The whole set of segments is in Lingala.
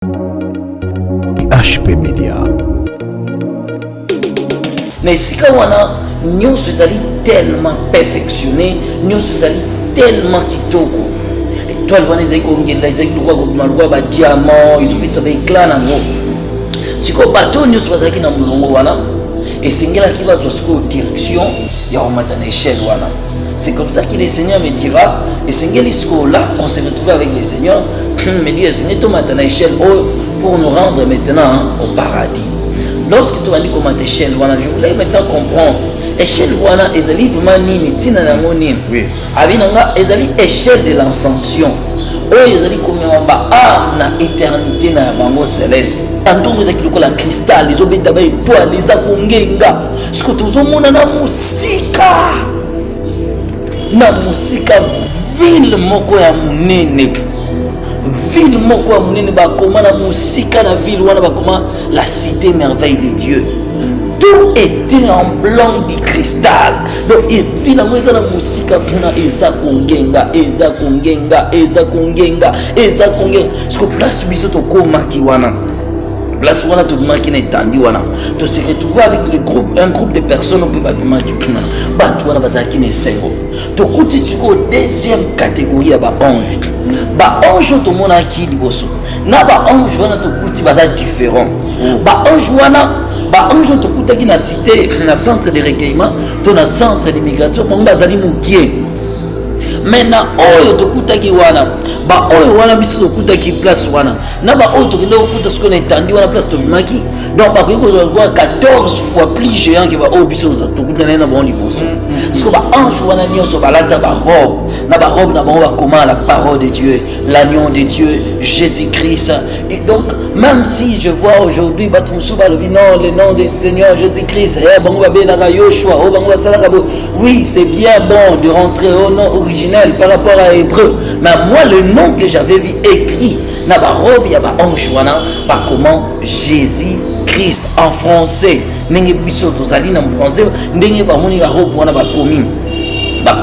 HP Media. Mais si nous sommes tellement perfectionnés, nous sommes tellement kitoko. Étoile wana ezali kongela ezali lokwa ba diamant, ils ont éclat nango. Siko bateau nous bazaki na mulongo wana esengela ki bazwa siko direction ya omata na échelle wana. C'est comme ça que le Seigneur me dira, et Seigneur là, on s'est retrouvé avec le Seigneur, me dit, Seigneur, tu m'as donné l'échelle pour nous rendre maintenant au paradis. Lorsque tu as dit comment échelle, je voulais maintenant comprendre. Échelle, est vraiment nini, tina nango nini. Oui. Abinanga, est échelle de l'ascension. Oh, ils combien on va na éternité na bango céleste. Tantôt nous avons la cristal, les objets d'abord étoiles, les akongenga. Ce que tu as mona na musika. Na musika ville moko ya munene. Ville moko ya munene ba koma na musika na ville wana ba koma la cité merveille de Dieu. Tout était en blanc de cristal. Donc il vit la maison na musika pona eza kongenga, eza kongenga, eza kongenga, eza kongenga. Ce que place biso to koma ki wana. Place wana to maki na etandi wana. To se retrouver avec un groupe de personnes au peut ba maki pona. Ba to wana bazaki na sengo. To kuti siko deuxième catégorie ba ange. Ba ange to mona ki liboso. Na ba ange wana to kuti baza différent. Ba ange wana ba ange to kutaki na cité na centre de recueillement, to na centre d'immigration mo bazali mukie. Maintenant oyo to kutaki wana ba oyo wana biso to kutaki place wana na ba oyo to kende kuta ce qu'on entendu wana place to bimaki donc ba ko 14 fois plus géant que ba oyo biso to kutana na bon liboso parce que ba ange wana nyonso balata ba robe na ba comment la parole de Dieu, l'agneau de Dieu, Jésus-Christ. Et donc même si je vois aujourd'hui non le nom du Seigneur Jésus-Christ oui c'est bien bon de rentrer au nom originel par rapport à Hébreu, mais moi le nom que j'avais vu écrit na ba robe ya ba ange wana ba comment Jésus-Christ en français ndenge biso tozali na français ndenge ba moni ba robe wana ba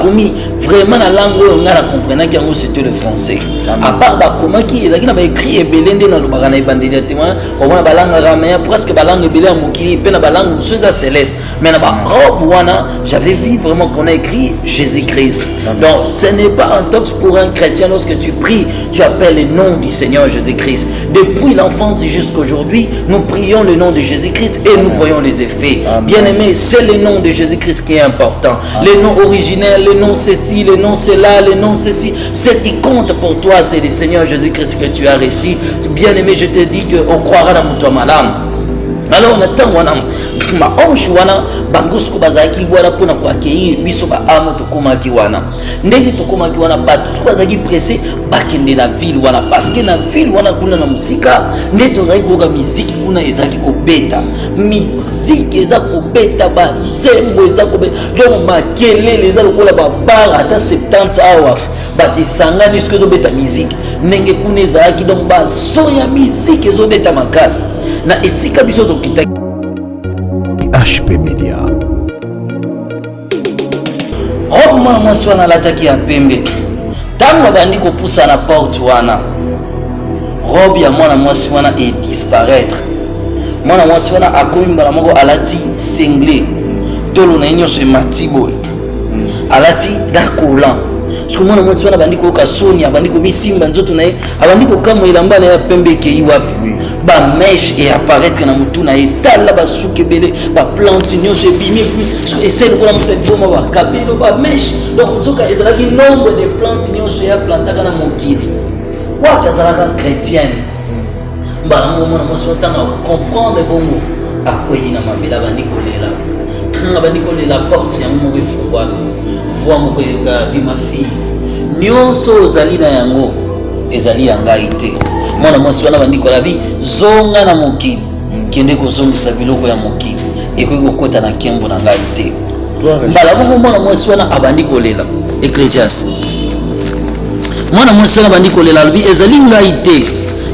commis vraiment la langue on a compris que c'était le français. À part comment qui est là écrit et belende dans le bagana et bandé témoin on a la langue araméenne presque la langue belé mon qui peine la langue céleste mais là robe wana j'avais vu vraiment qu'on a écrit Jésus-Christ. Donc ce n'est pas un tox pour un chrétien. Lorsque tu pries tu appelles le nom du Seigneur Jésus-Christ. Depuis l'enfance jusqu'à aujourd'hui nous prions le nom de Jésus-Christ et nous voyons les effets. Bien aimé, c'est le nom de Jésus-Christ qui est important. Le nom originel, le nom ceci, le nom cela, le nom ceci. Ce qui compte pour toi, c'est le Seigneur Jésus-Christ que tu as reçu. Bien aimé, je te dis qu'on croira dans mon malam. Alors on attend wana ma ange wana bangosko bazaki wana pona kwa accueillir biso ba amo to komaki wana ndenge to komaki wana batu so bazaki pressé bakende na ville wana parce que na ville wana kuna na musika ndeto zaki koka musique kuna ezaki kobeta musique ezaki kobeta ba tembo ezaki kobeta donc makelele ezaki kola ba bar ata 70 hours bati sangani ce que zo beta musique ndenge kuna ezaki donc ba so ya musique ezo beta makasi na esika biso to kita HP Media. Robe mwana mwasi wana alataki ya pembe ntango bandi kopusa na porte wana robe ya mwana mwasi wana disparaître. Mwana mwasi wana akomi mbala moko alati sengle tolo na nyonso emati boye alati dakolan parce que mwana mwasi wana bandi koyoka soni abandi komisimba nzoto na ye abandi kokamwa elamba na ya pembe ekei wapi ba mèche et apparaître na mutu na etala basuki ebele ba plante nyonso ebimi essaye lokola moto eboma ba kabelo ba mèche donc nzoka ezalaki nombre de plantes nyonso ya plantaka na mokili waka azalaka chrétienne mbala moko mwana mwasi otanga comprendre bongo akwei na mabele abandi kolela porte yango moko efungwami voi moko eyoka bima fille nyonso ozali na yango ezali ya ngai te. Mwana mwasi wana bandi kolabi zonga na mokili kende kozongisa biloko ya mokili ekoki kokota na kembo na ngai te. Mbala bongo mwana mwasi wana abandi kolela Ecclésiaste. Mwana mwasi wana bandi kolela lobi ezali ngai te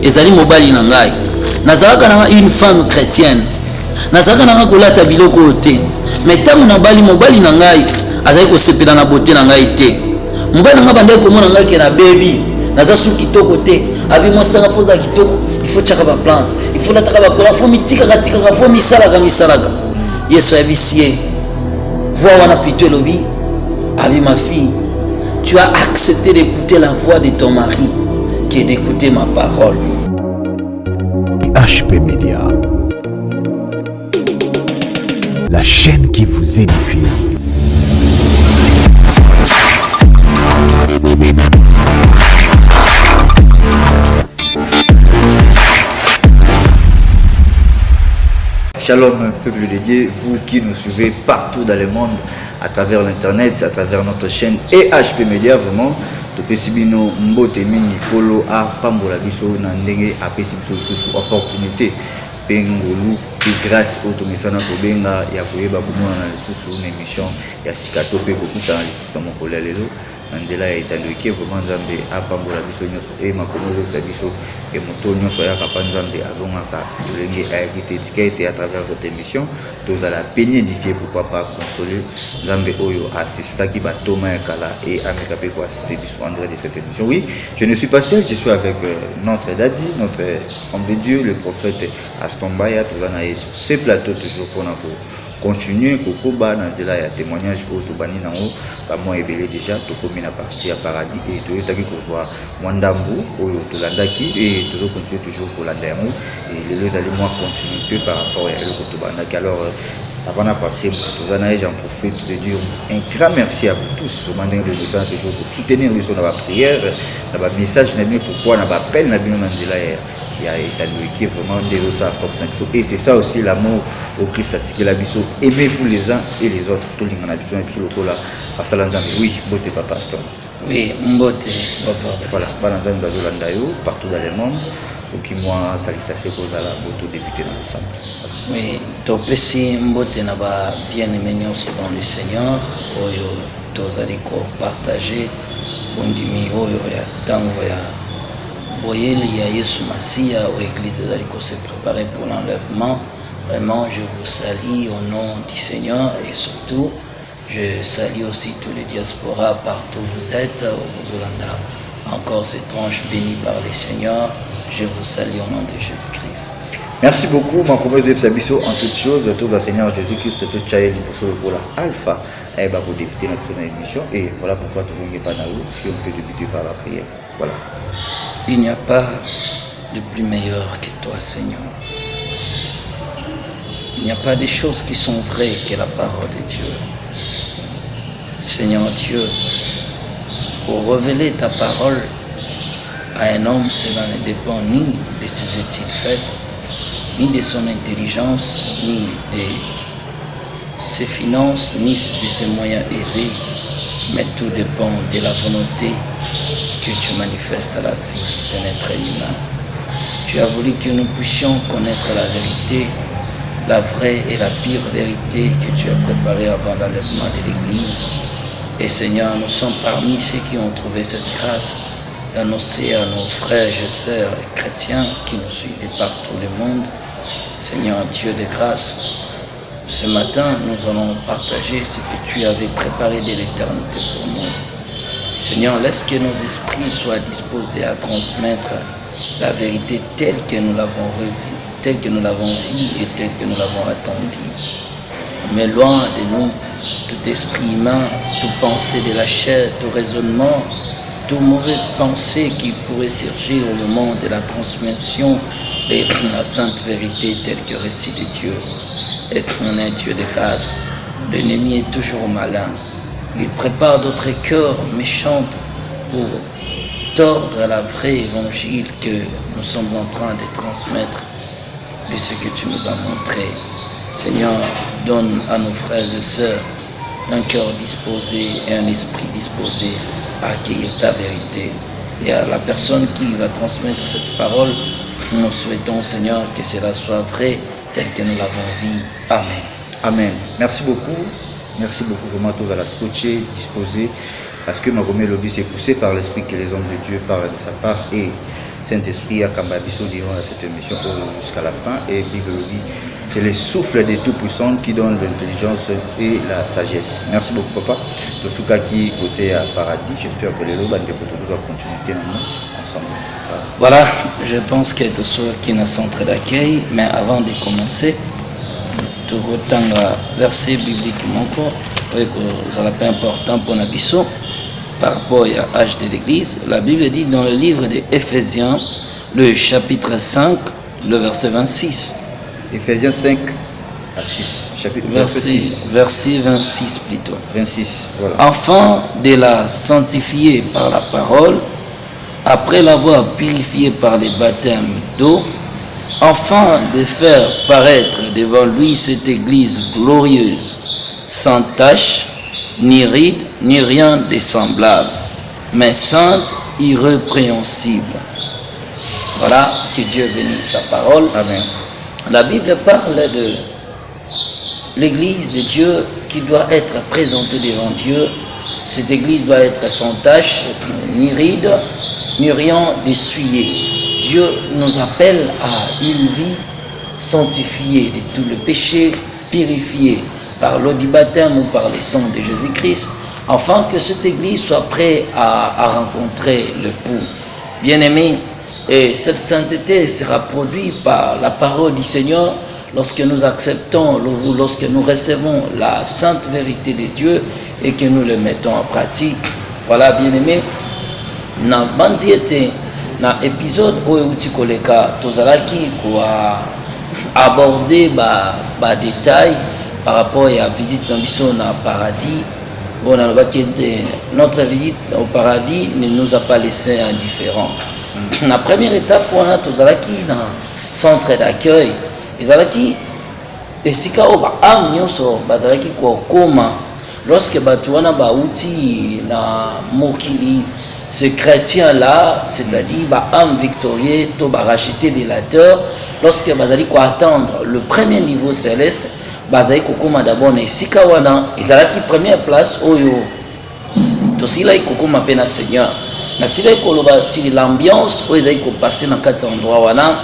ezali mobali na ngai nazalaka na une femme chrétienne nazalaka na kolata biloko te mais tango na mobali na ngai azali kosepela na beauté na ngai te. Mobali na ngai bandai komona ngai ke na baby naza su kitoko te abi mwasanga foza kitoko il faut tchaka ba plante, il faut nataka ba kola, il faut mitika katika, il faut misalaka. Yesu abisie. Voix wana plutôt lobby. Abi ma fille, tu as accepté d'écouter la voix de ton mari que d'écouter ma parole. HP Media, la chaîne qui vous édifie. Shalom, peuple de Dieu, vous qui nous suivez partout dans le monde, à travers l'internet, à travers notre chaîne et HP Media, vraiment, topesi bino mbote mingi kolo a pambola biso na ndenge apesi biso susu opportunité pe ngolu pe grâce otomesana kobenga ya koyeba komona na lisusu na émission ya sikato pe kokutana lisusu na mokolo ya lelo na nzela ya etandoki vraiment nzambe apambola biso nyonso e makomo ezokisa biso e moto nyonso ayaka mpa nzambe azongaka lolenge ayaki te tika ete à travers cette émission tozala peni édifié pourquoi pas consoler nzambe oyo assistaki batoma ya kala e ameka mpe koassiste biso en direct de cette émission. Oui, je ne suis pas seul, je suis avec notre daddy, notre homme de Dieu, le prophète Astombaya. Tozana sur ce plateau toujours pour continuer kokoba na nzela ya témoignage oyo tobani nango bamwa ebele déjà tokomi na partie ya paradis et toyotaki kozwa mwa ndambu oyo tolandaki et tozocontinue toujours kolanda yango et lelo ezali mwa continuité par rapport ya eloko tobandaki. Alors avant de passer, j'en profite de dire un grand merci à vous tous. Je demande de vous toujours pour soutenir nous sur la prière, dans le message, pourquoi on appelle na bino nanzela ya établi vraiment déjà ça force. Et c'est ça aussi l'amour au Christ attiqué la biso. Aimez-vous les uns et les autres. Tout le monde a besoin de le là. Parce que oui, beauté papa pasteur. Oui, mbote papa. Voilà, pendant dans partout dans le monde. Qui moi salutation pour la moto député dans le centre. Oui, topesi mbote na ba bien-aimés nyonso dans le Seigneur oyo tozali ko partager bondimi oyo ya tango ya boyeli ya Yesu Masia au église ezali ko se préparer pour l'enlèvement. Vraiment, je vous salue au nom du Seigneur et surtout je salue aussi tous les diasporas partout où vous êtes aux Hollandais. Encore cette tranche bénie par le Seigneur. Je vous salue au nom de Jésus-Christ. Merci beaucoup, ma promesse de Sabiso en toutes choses, tout le Seigneur Jésus-Christ, tout chaîne pour la Alpha, et pour débuter notre émission. Et voilà pourquoi tout le monde pas dans l'eau, si on peut débuter par la prière. Voilà. Il n'y a pas de plus meilleur que toi, Seigneur. Il n'y a pas de choses qui sont vraies que la parole de Dieu. Seigneur Dieu, pour révéler ta parole à un homme, cela ne dépend ni de ses études faites, ni de son intelligence, ni de ses finances, ni de ses moyens aisés, mais tout dépend de la volonté que tu manifestes à la vie d'un être humain. Tu as voulu que nous puissions connaître la vérité, la vraie et la pire vérité que tu as préparée avant l'enlèvement de l'Église. Et Seigneur, nous sommes parmi ceux qui ont trouvé cette grâce d'annoncer à nos frères et sœurs et chrétiens qui nous suivent de partout le monde. Seigneur Dieu de grâce, ce matin nous allons partager ce que tu avais préparé de l'éternité pour nous. Seigneur, laisse que nos esprits soient disposés à transmettre la vérité telle que nous l'avons revue, telle que nous l'avons vue et telle que nous l'avons attendue. Mais loin de nous tout esprit humain, toute pensée de la chair, tout raisonnement, toute mauvaise pensée qui pourrait surgir au moment de la transmission de la sainte vérité telle que récit de Dieu. Éternel Dieu de grâce, l'ennemi est toujours malin. Il prépare d'autres cœurs méchants pour tordre la vraie évangile que nous sommes en train de transmettre de ce que tu nous as montré. Seigneur, donne à nos frères et sœurs un cœur disposé et un esprit disposé à accueillir ta vérité. Et à la personne qui va transmettre cette parole, nous souhaitons, Seigneur, que cela soit vrai tel que nous l'avons vu. Amen. Amen. Merci beaucoup. Merci beaucoup vraiment tous à la scotcher, disposé, parce que ma remède lobby s'est poussé par l'esprit que les hommes de Dieu parlent de sa part et Saint-Esprit a Kambabiso diront à cette émission jusqu'à la fin et Bible lobby. C'est le souffle des Tout-Puissants qui donne l'intelligence et la sagesse. Merci beaucoup, papa. Tout ce qui côté à paradis, j'espère que les lois de continuer ensemble. ensemble. Voilà, je pense que tout ce qui est un centre d'accueil, mais avant de commencer, tout autant verset biblique ça peu important pour Nabiso par rapport à l'âge de l'Église. La Bible dit dans le livre des Éphésiens, le chapitre 5, le verset 26. Éphésiens 5 à 6, chapitre verset 26 plutôt. 26, voilà. Afin de la sanctifier par la parole, après l'avoir purifié par les baptêmes d'eau, afin de faire paraître devant lui cette église glorieuse, sans tache, ni ride, ni rien de semblable, mais sainte, irrépréhensible. Voilà, que Dieu bénisse sa parole. Amen. La Bible parle de l'église de Dieu qui doit être présentée devant Dieu. Cette église doit être sans tache, ni ride, ni rien d'essuyé. Dieu nous appelle à une vie sanctifiée de tout le péché, purifiée par l'eau du baptême ou par le sang de Jésus-Christ, afin que cette église soit prête à rencontrer l'époux. Bien-aimés, et cette sainteté sera produite par la parole du Seigneur lorsque nous acceptons, lorsque nous recevons la sainte vérité de Dieu et que nous le mettons en pratique. Voilà, bien-aimés, na bandiete na épisode oyo utikoleka tozalaki kwa aborder ba détails par rapport à la visite d'ambition na paradis. Bon, notre visite au paradis ne nous a pas laissé indifférents. La première étape, on a tozalaki na centre d'accueil. Ezalaki esika o ba am nyonso bazalaki kwa koma lorsque batu wana bauti na mokili. Ce chrétien-là, c'est-à-dire âme victorieux, to racheté délateur, lorsque bazali ko attendre le premier niveau céleste, bazali kokoma d'abord na esika wana, ezalaki première place oyo. To sila kokoma pe na Seigneur. Na sila koloba si l'ambiance oyo ezali ko passer na kati endroit wana,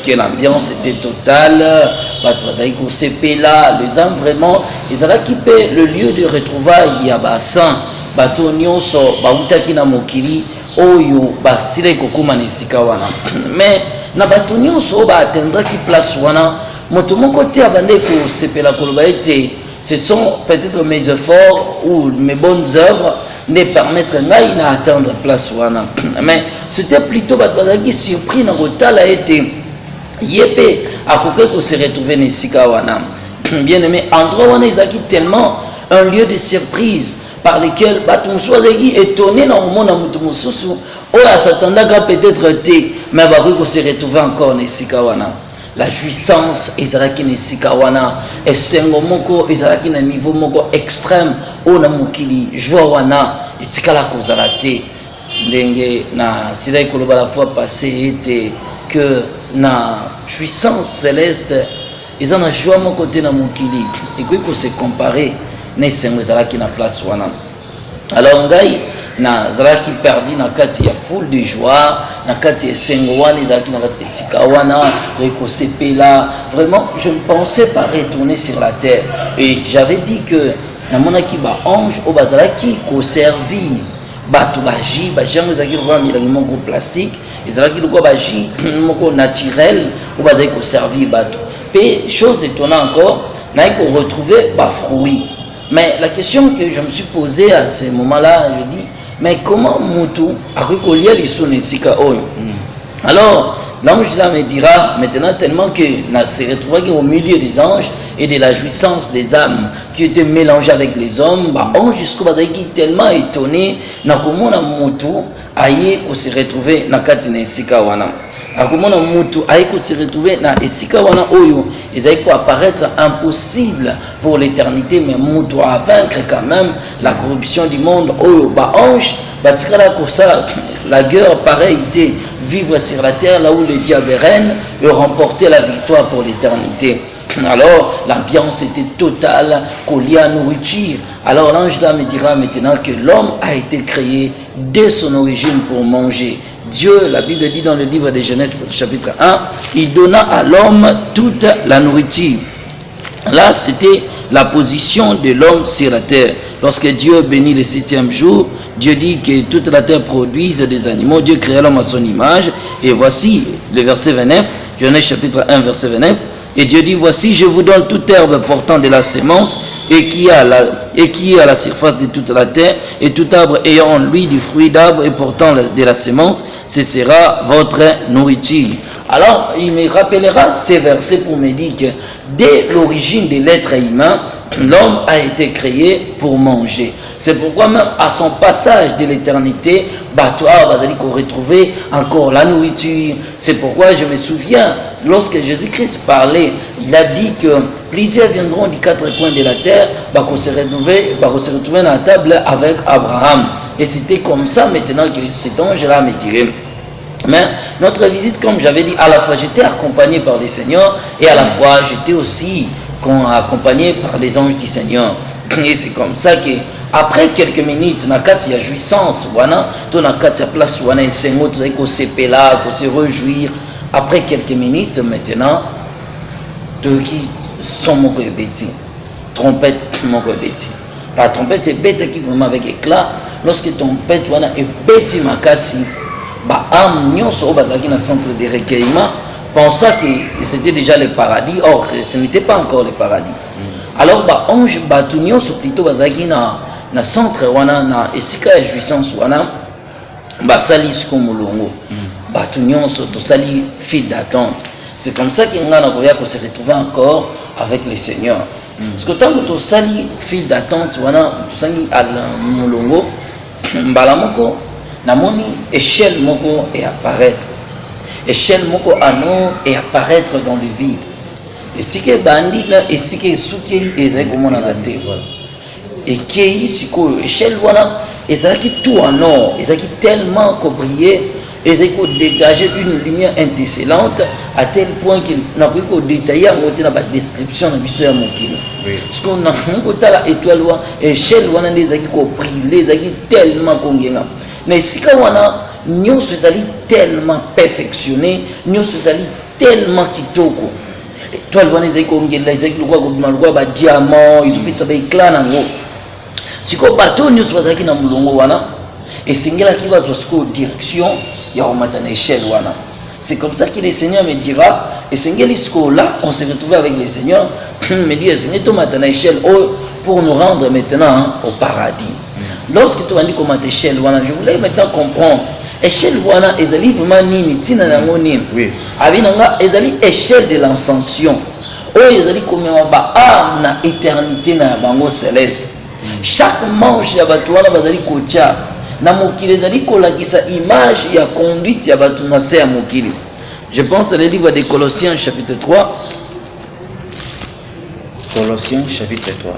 que l'ambiance était totale, batu bazali ko sepela, les âmes vraiment, ezalaki pe le lieu de retrouvailles ya ba saint. Bato nyonso bautaki na mokili oyo basile kokuma na esika wana. Mais na bato nyonso ba attendraki place wana, moto moko te abande ko sepela koloba ete ce sont peut-être mes efforts ou mes bonnes œuvres ne permettre ngai na atteindre place wana. Mais c'était plutôt bato bazaki surpris na kotala ete yepe akoke ko se retrouver na esika wana. Bien aimé, endroit wana ezaki tellement un lieu de surprise par lesquels baton choisaki étonné dans le monde à mutumosusu oya s'attendaka peut-être té mais bako se retrouver encore na sikawana. La jouissance ezalaki na sikawana esengo moko ezalaki na niveau moko extrême ona mokili joie wana etikala kozala te ndenge na silai koloba la fois passée était que na jouissance céleste ils ont na joie moko te na mokili et que se comparer ne sengo ezalaki na place wana. Alors ngai na zalaki perdu na kati ya foule de joie, na kati ya sengo wana ezalaki na kati ya sika wana reko sepela. Vraiment je ne pensais pas retourner sur la terre et j'avais dit que na monaki ba ange o bazalaki ko servir bato baji bajango ezalaki kwa milangi moko plastique ezalaki kwa baji moko naturel o bazalaki ko servir bato. Pe chose étonnante encore na ko retrouver ba fruits. Mais la question que je me suis posée à ce moment-là, je dis, mais comment Moutou a recollié les sika oyo? Alors, l'ange là me dira maintenant tellement que s'est retrouvé au milieu des anges et de la jouissance des âmes qui étaient mélangées avec les hommes, bah, ange jusqu'au bazaki tellement étonné, na comment Moutou aye ko se retrouver na kati na sika wana. Akomona mutu aiko se retrouver na esika wana oyo ezali ko apparaître impossible pour l'éternité, mais mutu a vaincre quand même la corruption du monde oyo ba ange batikala ko ça la guerre pareille vivre sur la terre là où le diable règne et remporter la victoire pour l'éternité. Alors l'ambiance était totale, collée à nourriture. Alors l'ange là me dira maintenant que l'homme a été créé dès son origine pour manger. Dieu, la Bible dit dans le livre de Genèse chapitre 1, il donna à l'homme toute la nourriture. Là c'était la position de l'homme sur la terre. Lorsque Dieu bénit le 7e jour, Dieu dit que toute la terre produise des animaux. Dieu créa l'homme à son image. Et voici le verset 29, Genèse chapitre 1, verset 29. Et Dieu dit, voici, je vous donne toute herbe portant de la sémence et qui est à la surface de toute la terre, et tout arbre ayant en lui du fruit d'arbre et portant de la sémence, ce sera votre nourriture. Alors, il me rappellera ces versets pour me dire que dès l'origine de l'être humain, l'homme a été créé pour manger. C'est pourquoi même à son passage de l'éternité, toi, qu'on retrouvait encore la nourriture. C'est pourquoi je me souviens, lorsque Jésus-Christ parlait, il a dit que plusieurs viendront des 4 coins de la terre, qu'on se retrouver dans la table avec Abraham. Et c'était comme ça maintenant que cet ange-là me dirait. Mais notre visite, comme j'avais dit, à la fois j'étais accompagné par les seigneurs et à la fois j'étais aussi accompagné par les anges du Seigneur. Et c'est comme ça que après quelques minutes, na kati ya jouissance, wana, to na kati ya place wana esengo, to ko se pela, ko se réjouir. Après quelques minutes, maintenant, to qui son moko ebeti, trompette moko ebeti. La trompette est bête qui vraiment avec éclat. Lorsque trompette wana ebeti makasi, âme nyonso bazaki na centre de recueillement, pensant que c'était déjà le paradis. Or, ce n'était pas encore le paradis. Alors, ange batu nyonso plutôt bazaki na centre wana na esika ya jouissance wana basali siko mulongo. Batu nyonso to sali file d'attente. C'est comme ça qu'il ngana koya ko se retrouver encore avec le Seigneur. Parce que tant que to sali file d'attente wana to sali al mulongo mbala moko namoni échelle moko et apparaître. Échelle moko ano et apparaître dans le vide. Et si que bandi là et si que soukeli ezali komona na te voilà. Et qui siko échelle wana ezali tout en or, ezali tellement ko briller, ezali ko dégager une lumière étincelante à tel point qu'il n'a pu ko détailler en côté na ba description na biso ya mokili. Parce qu'on a moko tala étoile wana échelle wana ezali ko briller, ezali tellement kongenga. Mais si que wana nyonso ezali tellement perfectionné, nyonso ezali tellement kitoko. Étoile wana ezali kongela, ezali lokwa ba diamant, ezopesa ba éclat nango. Siko bateau nyonso bazalaki na mulongo wana, esengelaki bazwa siko direction ya komata na échelle wana. C'est comme ça que le Seigneur me dira, esengeli siko là, on se retrouve avec le Seigneur, me dit esengeli tomata na échelle pour nous rendre maintenant au paradis. Lorsque tu as dit comment échelle wana, je voulais maintenant comprendre. Échelle wana ezali vraiment nini tina nango nini? Oui. Abinanga ezali échelle de l'ascension. Ezali komema ba âme na éternité na bango céleste. Chaque manche ya batu wana bazali kotia na mokili ezali kolakisa image ya conduite ya batu na se ya mokili. Je pense dans le livre de Colossiens chapitre 3. Colossiens chapitre 3.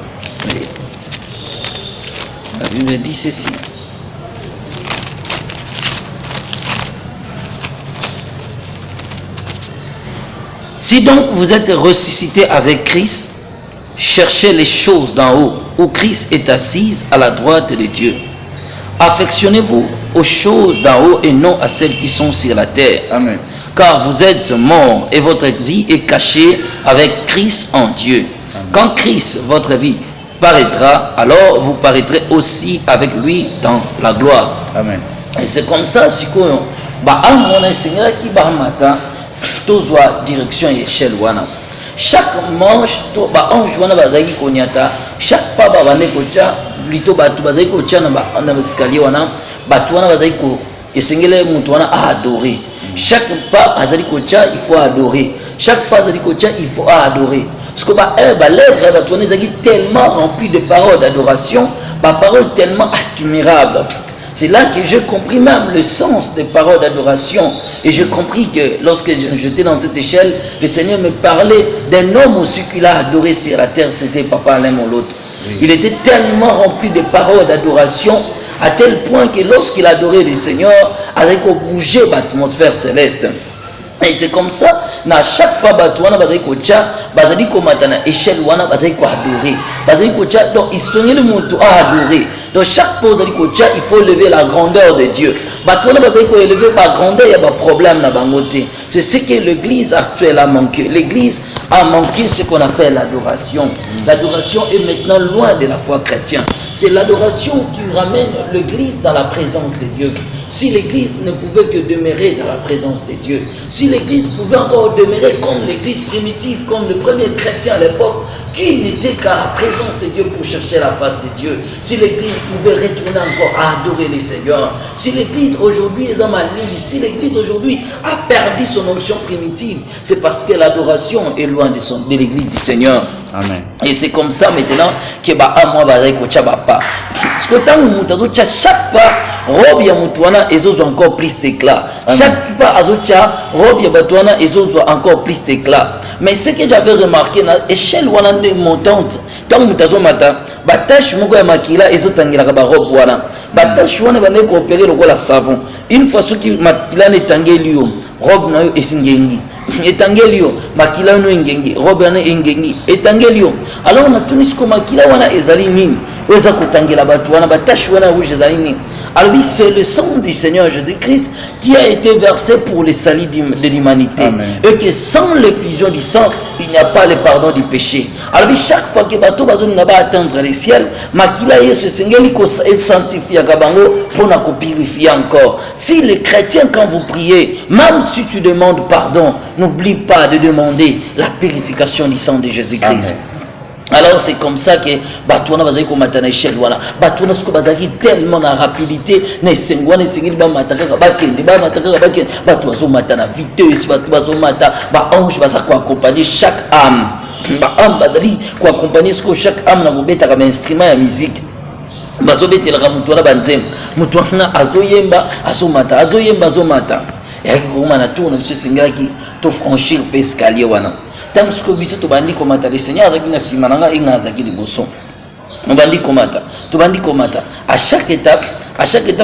Oui. La Bible dit ceci. Si donc vous êtes ressuscité avec Christ, cherchez les choses d'en haut, où Christ est assise à la droite de Dieu. Affectionnez-vous aux choses d'en haut et non à celles qui sont sur la terre. Amen. Car vous êtes morts et votre vie est cachée avec Christ en Dieu. Amen. Quand Christ, votre vie, paraîtra, alors vous paraîtrez aussi avec lui dans la gloire. Amen. Et c'est comme ça, sikoyo, on Seigneur qui matin, tozwa direction échelle wana. Chaque manche to ange wana bazaki konyata, chaque pas bane kocha, plutôt batu bazaki kocha na escalier wana, batu wana bazaki ko esengele mutu wana a adorer. Chaque pas azali kocha, il faut adorer. Chaque pas azali kocha, il faut adorer. Parce que lèvres batu wana ezaki tellement rempli de paroles d'adoration, paroles tellement admirables. C'est là que j'ai compris même le sens des paroles d'adoration. Et j'ai compris que lorsque j'étais dans cette échelle, le Seigneur me parlait d'un homme aussi qu'il a adoré sur la terre, c'était Papa l'un ou l'autre. Oui. Il était tellement rempli de paroles d'adoration, à tel point que lorsqu'il adorait le Seigneur, avec bouger l'atmosphère céleste. Et c'est comme ça, na chaque fois batouana bazali kocha, bazali komata na échelle wana bazali ko adorer. Bazali kocha donc ils sont le monde à adorer. Donc chaque pause il faut lever la grandeur de Dieu. Élever la grandeur, il y a un problème dans bangoté. C'est ce que l'église actuelle a manqué. L'église a manqué ce qu'on appelle l'adoration. L'adoration est maintenant loin de la foi chrétienne. C'est l'adoration qui ramène l'église dans la présence de Dieu. Si l'église ne pouvait que demeurer dans la présence de Dieu, si l'église pouvait encore demeurer comme l'église primitive, comme le premier chrétien à l'époque, qui n'était qu'à la présence de Dieu pour chercher la face de Dieu, si l'église pouvait retourner encore à adorer le Seigneur, si l'église aujourd'hui est en maladie, si l'église aujourd'hui a perdu son onction primitive, c'est parce que l'adoration est loin de l'église du Seigneur. Amen. Et c'est comme ça maintenant que moi pas. Parce que tant que chaque pas robe ya mutuana ezozo encore plus d'éclat. Chaque pas azocha robe ya batuana ezozo encore plus d'éclat. Mais ce que j'avais remarqué na échelle wana montante, tant mutazo mata batache moko ya makila ezotangira ka ba robe wana. Batache wana bane coopérer lokola savon. Une fois soki makila ne tangeli yo, robe na yo esingengi. Etangeli yo makila no engengi, robe na engengi etangeli yo. Alors na tunisiko makila wana ezali nini? Oza kotangela batu wana batache wana rouge ezali nini? Alors c'est le sang du Seigneur Jésus-Christ qui a été versé pour le salut de l'humanité. Et que sans l'effusion du sang, il n'y a pas le pardon du péché. Alors chaque fois que bateau bazou n'a pas atteindre le ciel, makila yesu sengeli ko sanctifier kabango pour na ko purifier encore. Si les chrétiens quand vous priez, même si tu demandes pardon, n'oublie pas de demander la purification du sang de Jésus-Christ. Alors c'est comme ça que batouana bazaki ko matana échelle wana batouana siko bazaki tellement na rapidité na sengwana sengeli ba mataka ba kende ba mataka ba kende batou bazo matana vitesse batou bazo mata ba ange baza ko accompagner chaque âme ba âme bazali ko accompagner siko chaque âme na kobeta comme instrument ya musique bazo betela ka mutuana banzem mutuana azoyemba azomata azoyemba azomata yaki ko mana tourne ce sengaki to franchir escalier wana. Tant que biso to bandi komata le Seigneur avec na simananga ingaza ki liboso. On bandi komata, to bandi komata. À chaque étape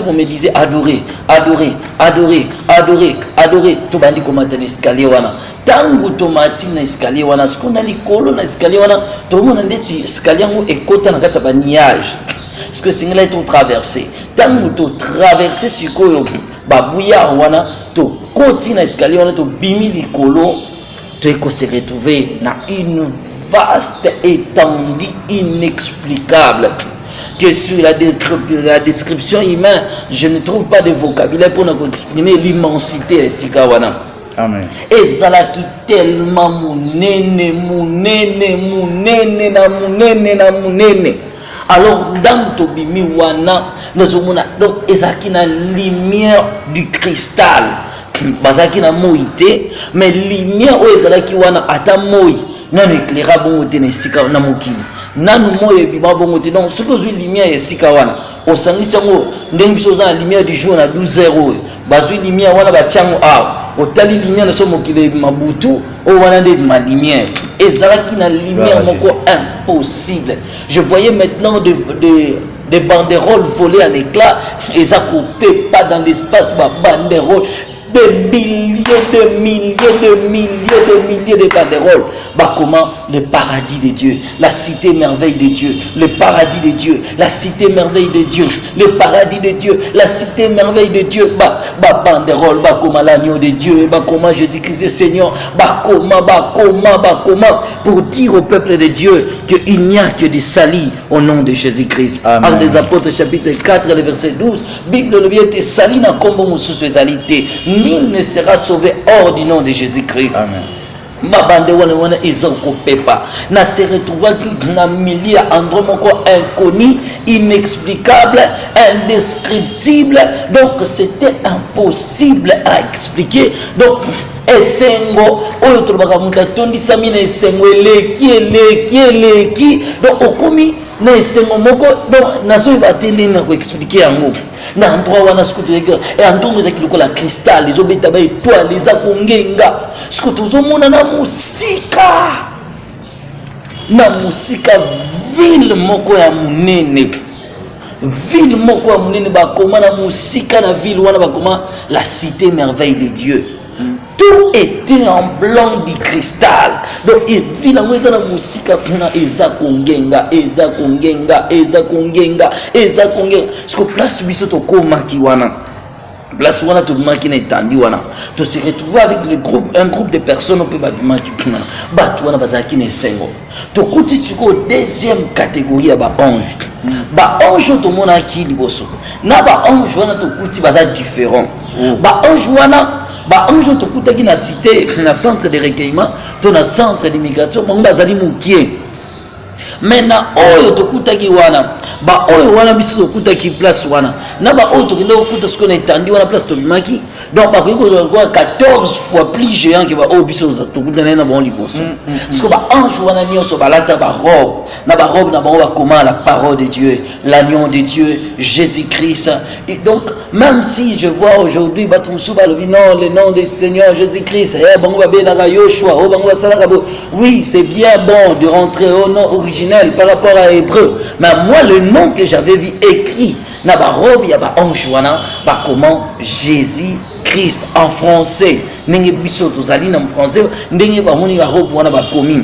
on me disait adorer, adorer, adorer, adorer, adorer. To bandi komata l'escalier wana. Tangu to mati na escalier wana, ce qu'on a likolo na escalier wana, to mona ndeti escalier ngo ekota na kata ba nuage. Parce que singla est traversé. Tangu to traverser sikoyo ba bouillard wana, to koti na escalier wana to bimi likolo. Tu peux se retrouver dans une vaste étendue inexplicable. Que sur la description humaine, je ne trouve pas de vocabulaire pour nous exprimer l'immensité de Sikawana. Amen. Et ça là qui tellement mounene. Alors dans Tobimi Wana, nous avons donc ezaki na lumière du cristal. Bazaki na moïté mais lumière o ezalaki wana ata moi nanu éclaira bongo te na sika na mokili nanu moye bima bongo te donc ce que je lumière ya sika wana o sangisi ngo ndenge biso za lumière du jour na 12h bazui lumière wana ba tiango o tali lumière na so mokili mabutu o wana de ma lumière ezalaki na lumière moko impossible. Je voyais maintenant des banderoles volées en éclats et ça coupait pas dans l'espace ma banderole de milliers de banderoles. Bah comment le paradis de Dieu, la cité merveille de Dieu, le paradis de Dieu, la cité merveille de Dieu, le paradis de Dieu, la cité merveille de Dieu. Bah banderole, bah comment l'agneau de Dieu, bah comment Jésus-Christ est Seigneur, bah comment pour dire au peuple de Dieu qu'il n'y a que des salis au nom de Jésus-Christ. Actes des Apôtres chapitre 4 le verset 12, Bible le bien sali na kombo mususu ezalité. Nul ne sera sauvé hors du nom de Jésus-Christ. Amen. Mabande wana ils ont coupé pas. Na se retrouva na milieu endroit moko inconnu, inexplicable, indescriptible. Donc c'était impossible à expliquer. Donc esengo oyo tolobaka mutu atondisami na esengo eleki donc okomi na esengo moko donc nazoyeba te ndenge na koexplike yango na endroit wana siko toyeka endongo ezaki lokola cristal ezobeta ba étoile eza kongenga siko tozomona na musika ville moko ya munene bakoma na musika na ville wana bakoma la cité merveille de Dieu. tout était en blanc du cristal. Donc il vit la maison de musique kuna eza kongenga ce que place biso to koma kiwana place wana to maki na etandi wana to se retrouver avec un groupe de personnes on peut babimaki kuna batu wana bazaki na sengo to kuti siko deuxième catégorie ya ba ange ba ange to mona ki liboso na ba ange wana to kuti baza différent ba ange wana ba ange to kutaki na cité na centre de recueillement to na centre d'immigration bango bazali mukie maintenant oyo to kutaki wana ba oyo wana biso to kutaki place wana na ba oyo to kende okuta siko na etandi wana place to bimaki donc ba ko 14 fois plus géant que ba oyo biso to kutana na bon liboso parce que ba ange wana nyonso balata ba robe na bango ba comment la parole de Dieu, l'agneau de Dieu, Jésus-Christ. Et donc même si je vois aujourd'hui non le nom du Seigneur Jésus-Christ, oui, c'est bien bon de rentrer au nom originel par rapport à hébreu, mais moi le nom que j'avais vu écrit na ba robe ya ba ange wana ba comment Jésus-Christ en français ndenge biso tozali na français ndenge ba moni ba robe wana ba komi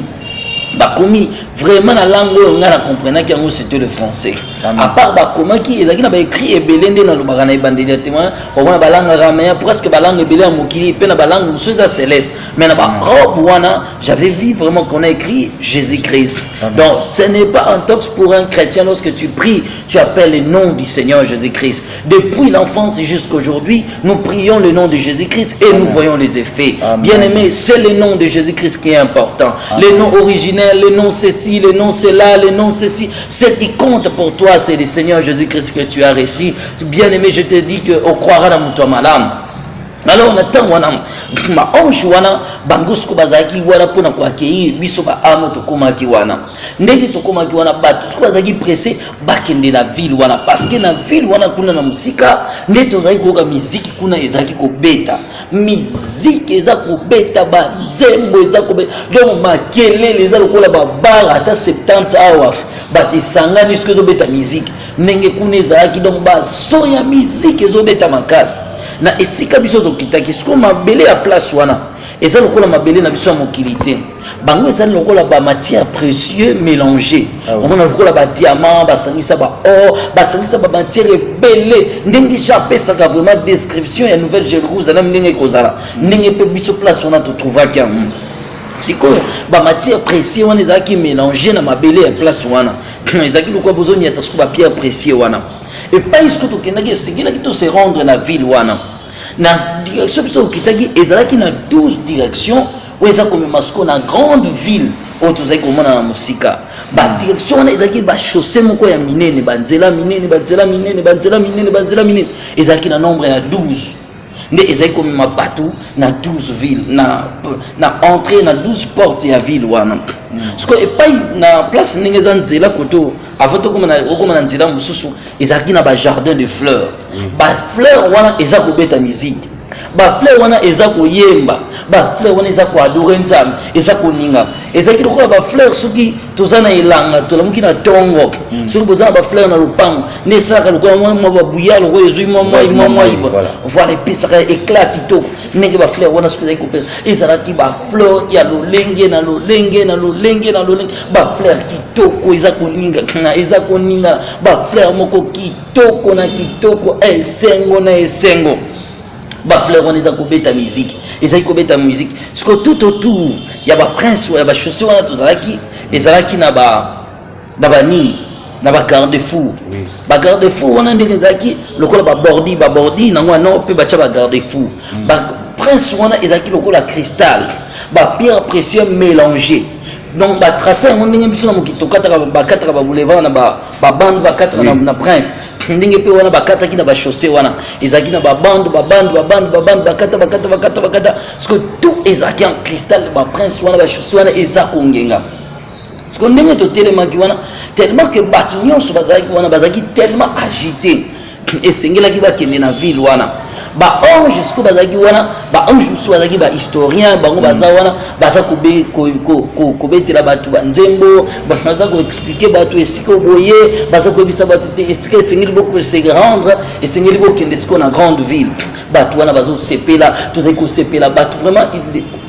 bakomi vraiment la langue on a compris que c'était le français. À part bakoma qui est na ba écrit ebelende na lobaka na ebande directement on a ba langue araméen presque ba langue ebele mokili pe na ba langue mosuza céleste mais na ba robe wana j'avais vu vraiment qu'on a écrit Jésus-Christ. Donc ce n'est pas un tox pour un chrétien lorsque tu pries tu appelles le nom du Seigneur Jésus-Christ. Depuis l'enfance jusqu'à aujourd'hui nous prions le nom de Jésus-Christ et nous voyons les effets. Bien-aimé, c'est le nom de Jésus-Christ qui est important. Le nom originel, le nom ceci, le nom cela, le nom ceci, ce qui compte pour toi c'est le Seigneur Jésus-Christ que tu as reçu. Bien-aimé, je te dis que on croira dans ton malade. Alors on attend wana ma ange wana bangosko bazaki wana pona kwa kei biso ba amo to komaki wana ndenge to komaki wana batu sko bazaki pressé bakende na ville wana parce que na ville wana kuna na musika ndenge to zaki koka muziki kuna ezaki ko beta muziki ezaki ko beta ba nzembo ezaki ko beta donc makelele ezaki kola ba bar ata 70 hours bati sangani sko zo beta muziki ndenge kuna ezaki donc ba soya muziki zo beta makasi na esika biso to kitaki siko mabele ya place wana eza lokola mabele na biso ya mokilité bango eza lokola ba matière précieux mélangé on a lokola ba diamant basangisa ba or basangisa ba matière ebele ndenge japesaka vraiment description ya Nouvelle Jérusalem ndenge kozala ndenge pe biso place wana to trouvaki sikoyo ba matière précieux wana ezaki mélangé na mabele ya place wana ezaki lokola bozoni ya tasiko ba pierre précieux wana et pas est-ce que tu kenaki singina ki to se rendre na ville wana na direction biso kitaki ezalaki na 12 directions où eza comme masko na grande ville où tozaki komona na musika ba direction wana ezalaki ba chaussée moko ya minene banzela minene ezalaki na nombre ya 12 nde ezalaki comme mabatu na 12 villes na entrée na 12 portes ya ville wana siko epai na place ndenge eza nzela koto avant to okoma na nzela mosusu ezalaki na ba jardin de fleurs ba fleurs wana eza kobeta musique ba fleurs wana eza koyemba ba fleurs wana eza ko adorer nzambe eza koninga ezalaki lokola ba fleurs soki toza na elanga tolamuki na tongo soki boza ba fleurs na lupango ne esalaka lokola mwa babuya lokola ezwi mwa voilà episaka éclat kitoko ndenge ba fleurs wana soki ezalaki kopesa ezalaki ba fleurs ya lolenge ba fleurs kitoko eza koninga ba fleurs moko kitoko na kitoko esengo ba fleurs on eza kobeta musique ezaki kobeta musique parce que tout autour ya ba prince ya ba chaussée wana tozalaki ezalaki na ba garde-fou ba garde-fou wana ndenge ezalaki lokola ba bordi nango wana pe bacha ba garde-fou ba prince wana ezalaki lokola cristal ba pierre précieux mélangé donc ba tracer on ndenge biso na mokito kataka ba boulevard na ba bande ba kataka na prince ndenge pe wana bakataki na ba chaussée wana ezaki na ba bande bakata parce que tout ezaki en cristal ba prince wana ba chaussée wana eza kongenga parce que ndenge to telemaki wana tellement que batu nyonso bazaki wana bazaki tellement agité esengelaki bakende na ville wana ba ange siko bazaki wana ba ange musu bazaki ba historien bango baza wana baza ko betela batu ba nzembo baza ko expliquer batu esika boye baza ko bisa batu te esika esengeli beaucoup se rendre esengeli beaucoup kende siko na grande ville batu wana bazo sepela tozaki ko sepela batu vraiment.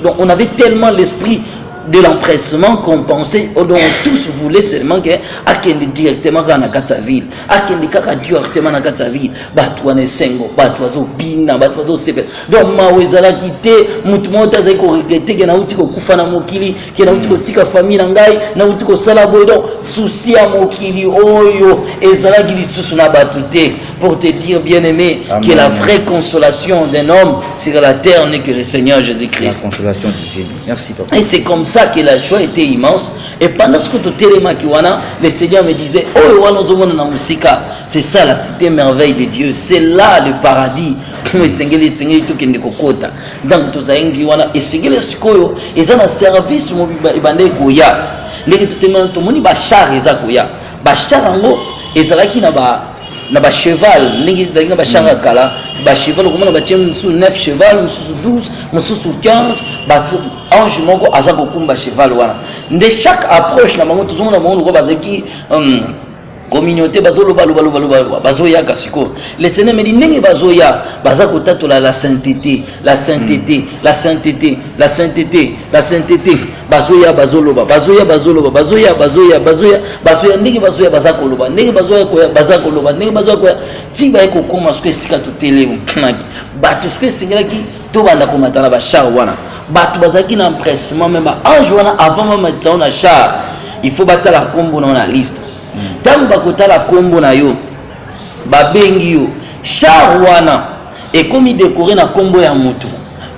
Donc on avait tellement l'esprit de l'empressement qu'on pensait, dont tous voulaient seulement que akende directement dans la ville, akende kaka directement dans la ville, batouane sengo, batouazo bina, batouazo sepe. Donc mawezala kite, mutumonta zeko regretter que na uti ko kufana mokili, que na uti ko tika famille ngai, na uti ko salabo donc souci à mokili oyo ezala ki lisusu na batute pour te dire bien aimé que la vraie consolation d'un homme sur la terre n'est que le Seigneur Jésus-Christ. La consolation divine. Merci papa. Et c'est comme ça que la joie était immense. Et pendant ce que tu télémakiwana, le Seigneur me disait, oh, c'est ça la cité merveille de Dieu. C'est là le paradis. Donc, et Seigneur Sikoyo, ils ont un service, ils na ba cheval ningi zanga ba shanga kala ba cheval komona ba tiem sous 9 cheval sous 12 sous 15 ba ange moko azako kumba cheval wana nde chaque approche na bango tuzomona na bango ko bazaki communauté bazoloba bazoya kasiko le Seigneur me dit ndenge bazoya bazako tatola la sainteté la sainteté la sainteté la sainteté la sainteté bazoya bazoloba bazoya ndenge bazoya bazakoloba ndenge bazoya ko bazakoloba ndenge bazoya ko ti ba ko koma sko esika to telemo batu sko esingelaki to banda ko matala ba char wana batu bazaki na empressement même ange wana avant même na char il faut batala kombo na liste. Tant bakotala kombo na yo babengi yo char wana ekomi décoré na kombo ya mutu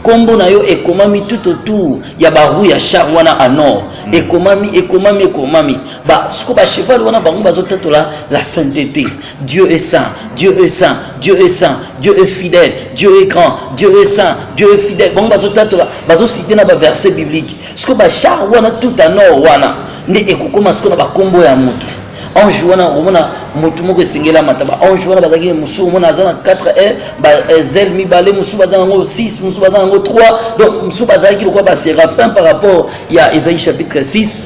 kombo na yo ekomami tout autour ya baru ya char wana en or ekomami ba siko ba cheval wana bango bazotatola la sainteté. Dieu est saint, Dieu est saint, Dieu est saint, Dieu est fidèle, Dieu est grand, Dieu est saint, Dieu est fidèle. Bango bazotatola bazociter na ba verset biblique siko ba char wana tout en or wana nde ekokoma siko na ba kombo ya mutu. Ange wana omona mutu moko singela mataba ange wana bazaki musu omona azana 4 ba zel mibale musu bazana ngo 6 musu bazana ngo 3 donc musu bazaki lokwa ba séraphin par rapport ya Isaïe chapitre 6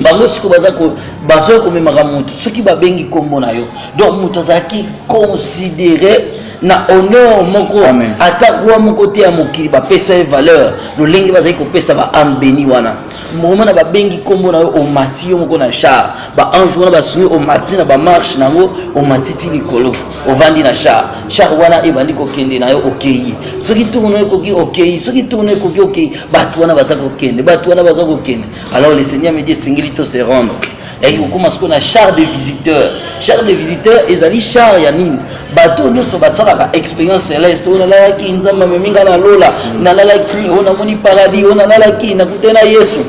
bango siko bazako bazo ko memaka mutu soki babengi kombo na yo donc mutu azaki considéré na honneur moko atakwa moko te ya mokili ba pesa valeur lo lengi bazaki ko pesa ba âme béni wana moma na ba bengi kombo na yo o mati yo moko na char ba ange wana ba sungi o mati na ba marche nango o matiti likolo o vandi na char wana e bandi ko kende na yo okei soki tu no ko ki okei soki tu no ko ki okei batu wana bazako kende alors le Seigneur me dit singili to se rendre. Et on commence qu'on a char de visiteurs ezali char ya nini bateau nyonso basalaka expérience céleste on a ki nzamba meminga na lola na lala ki on a moni paradis on a lala ki na kutena Yesu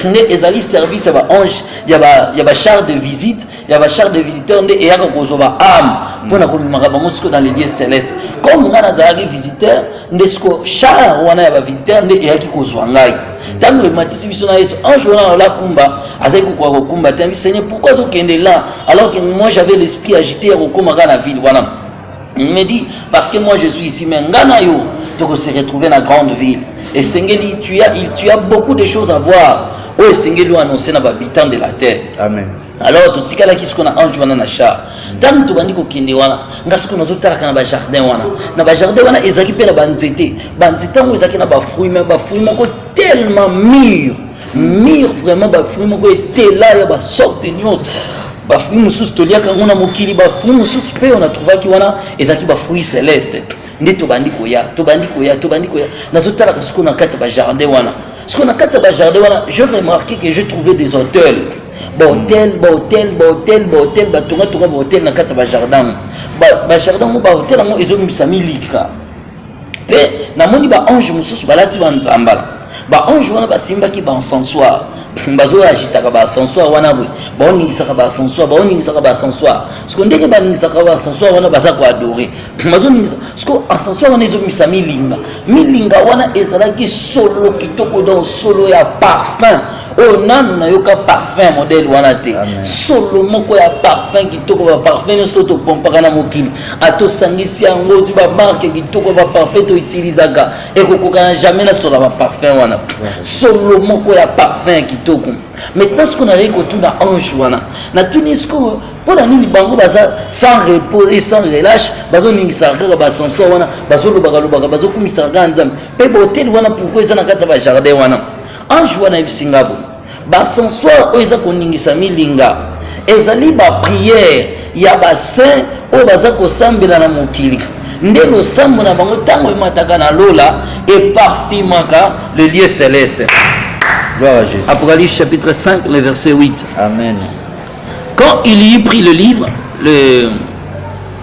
ne ezali service ba ange ya ba char de visite ya ba char de visiteurs nde eyaka kozoba âme pona ko mimaka bango siko dans les lieux célestes comme ngana zali visiteur nde siko char wana ya ba visiteur nde eyaki kozwa ngai. Tant le matisi biso na Yesu ange wana la kumba azai ko kumba tambi Seigneur pourquoi zo kende là alors que moi j'avais l'esprit agité au komaka na ville voilà. Il me dit parce que moi je suis ici mais ngana yo to se retrouver dans la grande ville et Sengeli tu as beaucoup de choses à voir. Oh Sengeli annoncer na habitants de la terre. Amen. Alors tout tika la kisko na ange wana na char tant to bandi ko kende wana ngasiko nazo talaka na ba jardin wana ezaki pe na ba nzete ngo ezaki na ba fruits moko tellement mûr vraiment ba fruits moko était là ya ba sorte nyos ba fruits mususu toliaka ngona mokili ba fruits mususu pe on a trouvé ki wana ezaki ba fruits célestes nde to bandi koya nazo talaka siko na kati ba jardin wana siko na kati ba jardin wana je remarqué que je trouvais des hôtels hôtel batonga hôtel na kati ba jardin ba hôtel ngo ezomisa milika pe na moni ba ange mususu balati ba nzambala ba ange wana basimbaki ba encensoir bazo agitaka ba encensoir wana bwe baoningisaka ba encensoir siko ndenge baningisaka ba encensoir wana baza ko adorer bazo ningisa siko encensoir wana ezomisa milinga wana ezalaki solo kitoko donc solo ya parfum o nanu na yoka parfum modèle wana te solo moko ya parfum kitoko ba parfum soto pompaka na mokili ato sangisi yango tu ba marque kitoko ba parfum to utilizaka e kokoka jamais na solo ba parfum wana solo moko ya parfum kitoko. Maintenant ce qu'on a récolté tout na ange wana na tunisco pour la nini bango baza sans repos et sans relâche bazo ningisa kaka ba sanso wana bazo lobaka bazo kumisa kaka nzambe pe hotel wana pourquoi ezana kata ba jardin wana ange wana ebisingabo ba sanso o eza koningisa milinga ezali ba prière ya ba saint o baza ko sambela na mokili nde lo sambo na bango tango emataka na lola et parfumaka le lieu céleste. Gloire à Jésus. Apocalypse chapitre 5, le verset 8. Amen. Quand il y eut pris le livre,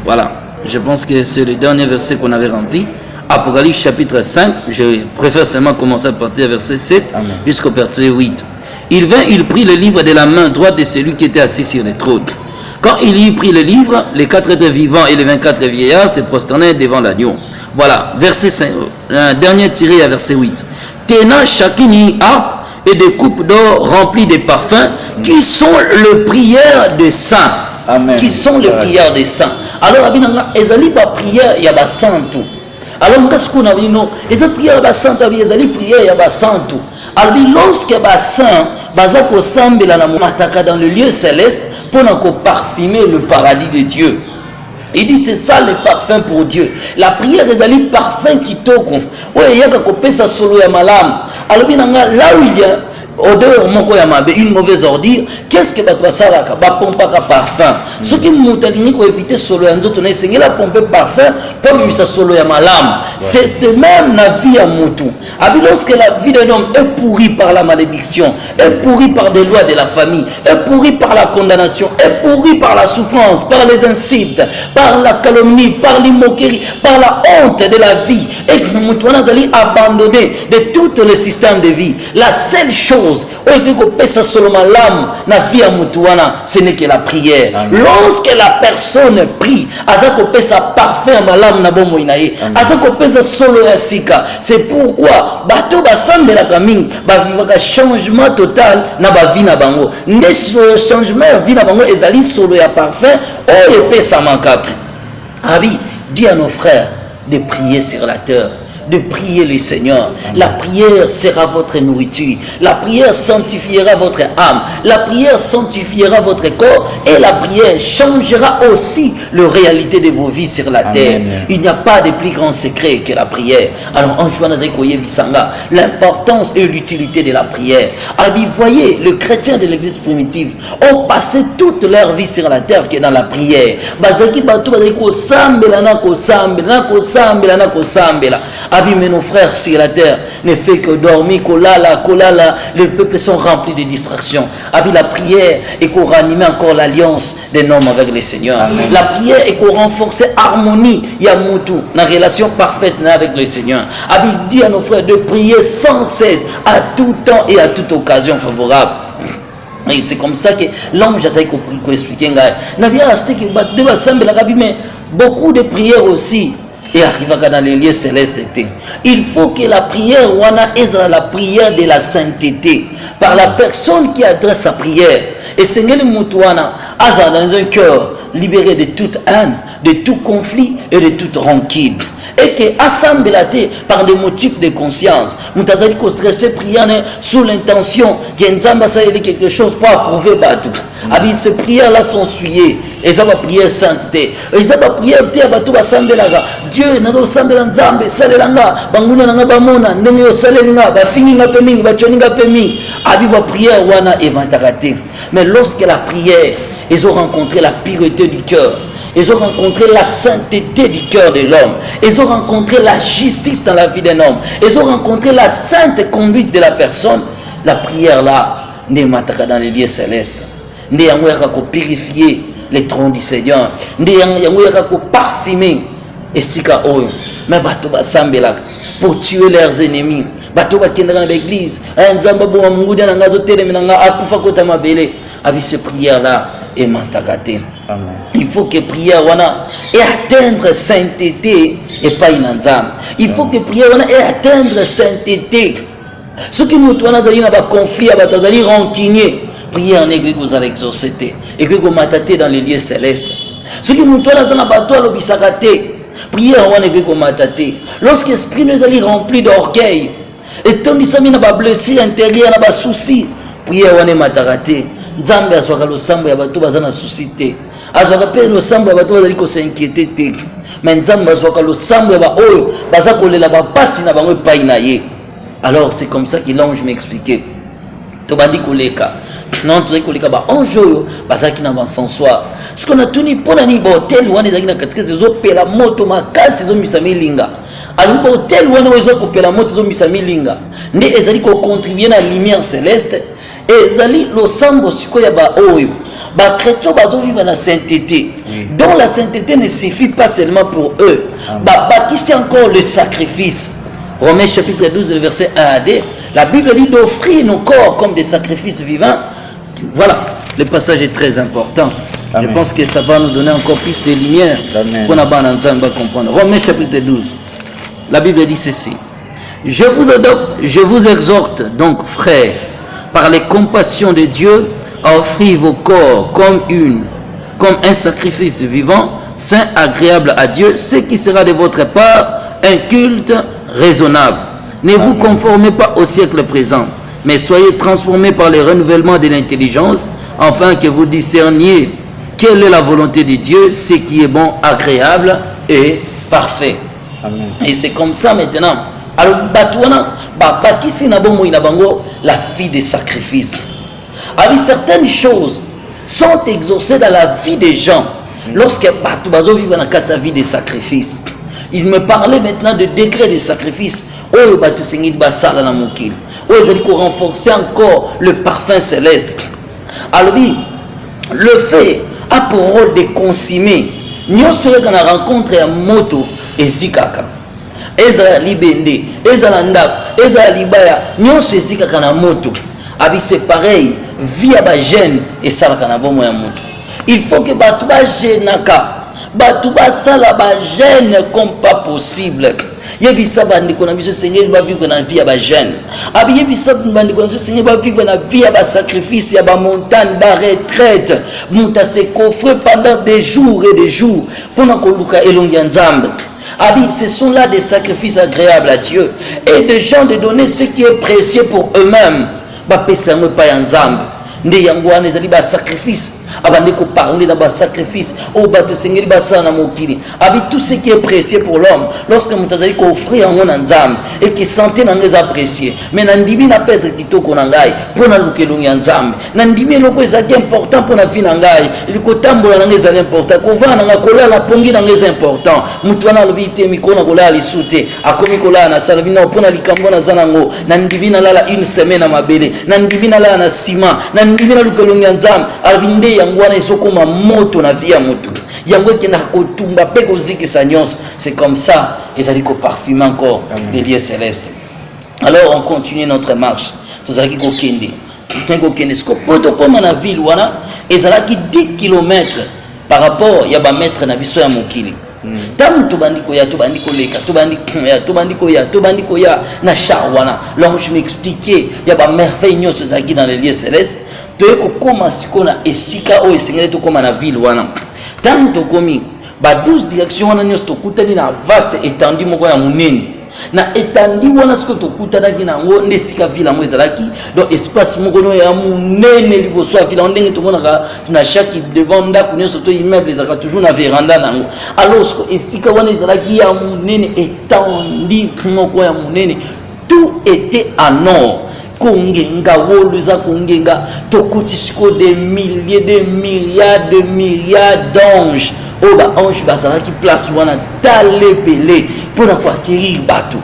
voilà, je pense que c'est le dernier verset qu'on avait rempli. Apocalypse chapitre 5, je préfère seulement commencer à partir du verset 7 jusqu'au verset 8. Il vint, il prit le livre de la main droite de celui qui était assis sur le trône. Quand il y eut pris le livre, les 4 êtres vivants et les 24 vieillards se prosternèrent devant l'agneau. Voilà, verset 5, dernier tiré à verset 8. Tenant chacune une harpe et des coupes d'or remplies de parfums qui sont les prières des saints. Amen. Qui sont les prières des saints. Alors, ezali ba prière ya ba santu. Alors, qu'est-ce qu'on a dit non? Ezali prière ya ba santu, ezali prière ya ba santu. Alors, lorsque ba saint baza ko sambela na mataka dans le lieu céleste pour na ko parfumer le paradis de Dieu. Il dit c'est ça le parfum pour Dieu. La prière des alliés parfum qui toko. Ouais, yaka ko pesa solo ya malam. Alors là où il y a odeur moko ya mabe, une mauvaise ordure, qu'est-ce que ba salaka ba pompaka parfum. Ce qui mutalingi ko éviter solo ya nzoto na sengela pomper parfum pour misa solo ya malam. C'est de même la vie à mutu. Abi lorsque la vie d'un homme est pourrie par la malédiction, est pourrie par des lois de la famille, est pourrie par la condamnation, est pourrie par la souffrance, par les insultes, par la calomnie, par l'imoquerie, par la honte de la vie, et que nous allons abandonner de tout le système de vie. La seule chose, ce n'est que la prière. Lorsque la personne prie, c'est pourquoi bato basambela kaming ba changement total na ba vie na bango nde changement ya vie na bango ezali solo ya parfum o epesa makap. Abi dis à nos frères de prier sur la terre, de prier le Seigneur. La prière sera votre nourriture. La prière sanctifiera votre âme. La prière sanctifiera votre corps. Et la prière changera aussi la réalité de vos vies sur la terre. Il n'y a pas de plus grand secret que la prière. Alors, en jouant avec Bisanga, l'importance et l'utilité de la prière. Alors, vous voyez, les chrétiens de l'église primitive ont passé toute leur vie sur la terre qui est dans la prière. Abi, mais nos frères sur la terre ne fait que dormir, kolala. Les peuples sont remplis de distractions. Abi, la prière est qu'on ranime encore l'alliance des hommes avec le Seigneur. Amen. La prière est qu'on renforce l'harmonie, yamutu, la relation parfaite avec le Seigneur. Abi, dit à nos frères de prier sans cesse, à tout temps et à toute occasion favorable. Et c'est comme ça que l'homme, j'essaie de expliquer. Beaucoup de prières aussi. Et arrive dans les lieux célestes. Il faut que la prière est la prière de la sainteté par la personne qui adresse sa prière. Et Seigneur Moutouana a dans un cœur libéré de toute haine, de tout conflit et de toute rancune. Et que assemblé par des motifs de conscience. Nous avons stressé prière sous l'intention qu'il y a quelque chose pour approuver Batou. Abi ces prières là sont suyées. Et ça va prière sainteté. Et ça va prière à Batou assemblé là. Dieu n'a pas assemblé dans Zambé, salelanga, banguna nanga bamona, ndenge salenga, ba fininga pemingi, ba choninga pemingi. Abi ba prière wana et mataraté. Mais lorsque la prière, ils ont rencontré la pureté du cœur. Ils ont rencontré la sainteté du cœur de l'homme. Ils ont rencontré la justice dans la vie d'un homme. Ils ont rencontré la sainte conduite de la personne. La prière là, n'est pas dans les lieux célestes. N'est pas pour purifier les trônes du Seigneur. N'est pas pour parfumer et sika oyo. Mais bato basambela pour tuer leurs ennemis. Bato bakenda dans l'église. Nzamba bo mungu dia ngazo telemina nga akufa kota mabele. Avec ces prières là et mantakate. Il faut que prière wana et atteindre sainteté et pas une âme. Il faut que prière wana et atteindre sainteté Ce qui nous tourne dans un conflit, à rancunier, prière n'est que vous allez exaucer et que vous m'attendez dans les lieux célestes. Ce qui nous tourne dans un bateau, l'obisakate, prière n'est que vous m'attendez. Lorsque l'esprit nous est rempli d'orgueil, et tant que ça n'a pas blessé intérieur, n'a pas souci, prière n'est pas matarate. Nzambe azwaka losambo ya bato bazana suscité. Azwaka pe losambo ya bato bazali ko s'inquiéter te. Mais nzambe azwaka losambo ya ba oyo baza kolela ba pasi na bango epai na ye. Alors c'est comme ça que l'ange m'expliquait. Tobandi koleka. Non tu koleka ba ange oyo bazaki na bansensoir. Ce qu'on a tuni pona ni ba hotel wana ezaki na katika zo pela moto makasi zo misami linga. Alors ba hotel wana ozo ko pela moto zo misami linga. Nde ezali ko contribuer na lumière céleste. Et zali lo sambo siko ya ba oyo ba chrétien bazo vivre na sainteté. Donc la sainteté ne suffit pas seulement pour eux. Ba bâtissent encore le sacrifice. Romains chapitre 12 verset 1 à 2, la Bible dit d'offrir nos corps comme des sacrifices vivants. Voilà, le passage est très important. Amen. Je pense que ça va nous donner encore plus de lumière pour nous comprendre. Romains chapitre 12, la Bible dit ceci. Je vous exhorte donc, frères, par les compassions de Dieu, à offrir vos corps comme un sacrifice vivant, saint, agréable à Dieu, ce qui sera de votre part un culte raisonnable. Ne vous conformez pas au siècle présent, mais soyez transformés par le renouvellement de l'intelligence, afin que vous discerniez quelle est la volonté de Dieu, ce qui est bon, agréable et parfait. Amen. Et c'est comme ça maintenant. Alors, la vie des sacrifices. Alors, certaines choses sont exaucées dans la vie des gens. Lorsque Batubazo vit dans la vie des sacrifices, il me parlait maintenant de degrés de sacrifice. Oh, il faut renforcer encore le parfum céleste. Alors, le fait a pour rôle de consommer. Nous sommes dans la rencontre à moto et zikaka. Ezala libende, ezala ndap, ezala libaya, nyonso ezikaka na moto. Abi c'est pareil, via ba jeune et salaka na bomo ya moto. Il faut que batu ba jenaka, batu ba sala ba jeune comme pas possible. Yebisa bandiko na biso Seigneur ba vivre na vie ya ba jeune. Abi yebisa bandiko na biso Seigneur ba vivre na vie ya ba sacrifice ya ba montagne, ba retraite. Muta se coffre pendant des jours et des jours pour na koluka elongi nzambe. Abi, ce sont là des sacrifices agréables à Dieu et des gens de donner ce qui est précieux pour eux-mêmes. Bapesangwe pa yanzambe. Nde yangwane zali ba sacrifice. Abande ko parler dans ba sacrifice. Oh ba te sengeli ba sana mokili. Abi tout ce qui est précieux pour l'homme. Lorsque mutazali ko offrir en nzambe et que santé na ngeza apprécier. Mais nandimi na perdre kitoko na ngai pona lukelongi nzambe. Nandimi loko ezaki important pona vie na ngai. Iliko tambola na ngeza important. Ko vana na kola na pongi na ngeza important. Mutu wana lobite mikona kola lisute. Akomi kola na sala bina pona likambo na zanango. Nandimi na lala une semaine na mabele. Nandimi na lala na ciment. Nandimi na lukelongi nzambe. Albinde yangwana esokoma moto na vie ya moto. Yango kena kotumba pe koziki sa nyonso. C'est comme ça ezali ko parfumer encore les lieux célestes. Alors on continue notre marche. Tozaki ko kende. Tengo kende sko poto koma na ville wana ezalaki 10 km par rapport ya ba maître na biso ya mokili. Tant tobandiko ya tobandiko leka tobandiko ya na charwana. L'ange m'expliquait ya ba merveille nyonso zaki dans les lieux célestes. Toyeko koma sikona esika o esengele to koma na ville wana. Tant to komi ba 12 directions wana nyonso to kutani na vaste étendue moko ya munene. Na étendue wana siko to kutana kina ngo ndesika ville ngo ezalaki donc espace moko no ya munene liboso ya ville ndenge to mona na chaque devant ndako nyonso to immeuble ezalaka toujours na véranda nango. Alors siko esika wana ezalaki ya munene étendue moko ya munene, tout était en or. Kongenga woluza kongenga tokuti siko des milliers de milliards d'anges. Oh ba ange bazalaki place wana talebele pour acquérir bateau.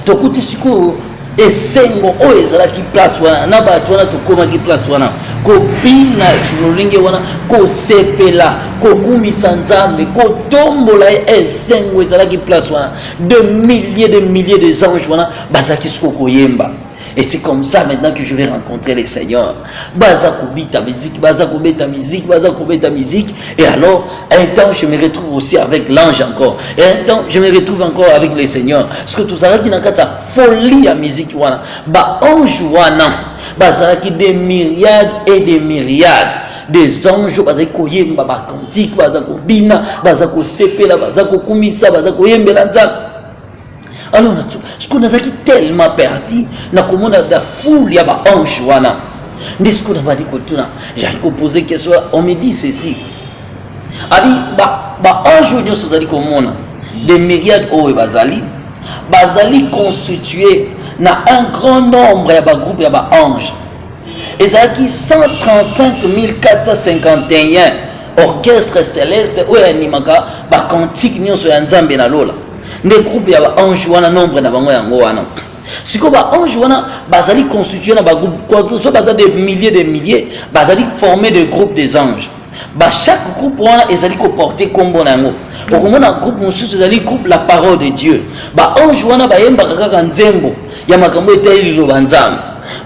Tokuti siko esengo o ezalaki place wana na bato wana tokomaki place wana ko bina kinolinge wana ko sepela ko kumisa nzambe ko tombola esengo ezalaki place wana de milliers de anges wana bazaki siko koyemba. Et c'est comme ça maintenant que je vais rencontrer les seigneurs. Baza kubita musique, baza kubeta musique, baza kubeta musique. Et alors, un temps, je me retrouve aussi avec l'ange encore. Et un temps, je me retrouve encore avec les seigneurs. Parce que tout ça, qui n'a qu'à folie à musique, wana. Ba ange wana. Baza qui des myriades et des myriades. Des anges, bazako yemba, ba cantique, bazako bina, bazako sepela, bazako kumisa, bazako yembela nzambe. Alors, ce qu'on a tellement perdu, na komona la foule ya ba ange wana. Ndis ko na ba diko tuna, j'ai posé question, on me dit ceci. Abi ba ange nyoso zali komona, des myriades o bazali constitué na un grand nombre ya ba groupe ya ba ange. Et ça qui 135 451 orchestres célestes ou animaka ba cantique nyoso ya nzambe na lola. Des groupes ya ba ange wana nombre na bango yango wana. Siko ba ange wana bazali constitué na ba groupe quoi so bazali des milliers bazali formé de groupes des anges. Ba chaque groupe wana ezali ko porter kombo na yango. Okomona groupe mosusu ezali groupe la parole de Dieu. Ba ange wana ba yemba kaka nzembo ya makambo eteli lo banzambe.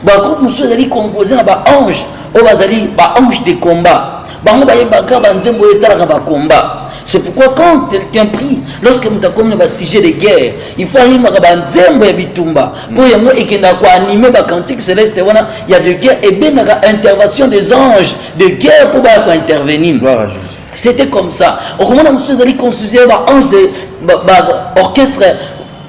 Ba groupe mosusu ezali composé na ba ange o bazali ba ange de combat. Bango ba yemba kaka nzembo etala ba combat. C'est pourquoi quand quelqu'un prie, lorsque nous avons un sujet de guerre, il faut aller à Nzembo et Bitumba. Pour y animer le cantique céleste, il y a de guerre et bien intervention des anges de guerre pour intervenir. C'était comme ça. Au moment où nous avons constitué l'ange de orchestre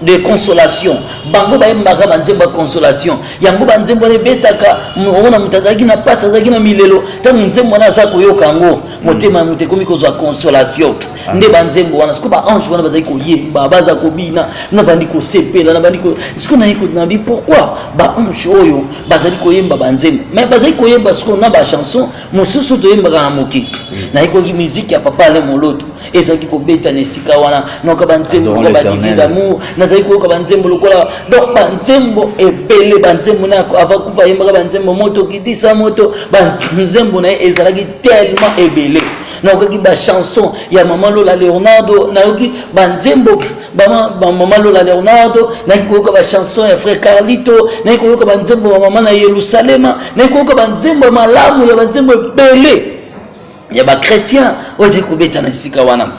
de consolation. Bango ba yemba banzembo consolation. Yango banzembo ne betaka muona mutazaki na pasa zaki na milelo. Tangu nzembo na zako yoka ngo motema mutekomi ko za consolation. Nde banzembo wana siko ba ange wana bazaki ko yemba baza ko bina na bandi ko sepela na bandi ko siko na yiko na bi pourquoi ba ange oyo bazali ko yemba banzembo. Mais bazali ko yemba siko na ba chanson mosusu to yemba na moki. Na yiko ki musique ya papa le moloto. Ezaki ko beta ne sika wana noka banzembo ba divine d'amour. Nazali ko banzembo lokola donc banzembo ebele banzembo na avakuva yemba banzembo moto kitisa moto banzembo na ezalaki tellement ebele na okoki ba chanson ya maman Lola Leonardo na yoki banzembo maman Lola Leonardo na koyoka ba chanson ya frère Carlito na koyoka banzembo ya maman na Yerusalema na koyoka banzembo malamu ya banzembo ebele ya ba chrétien ozi kubeta na sika wana.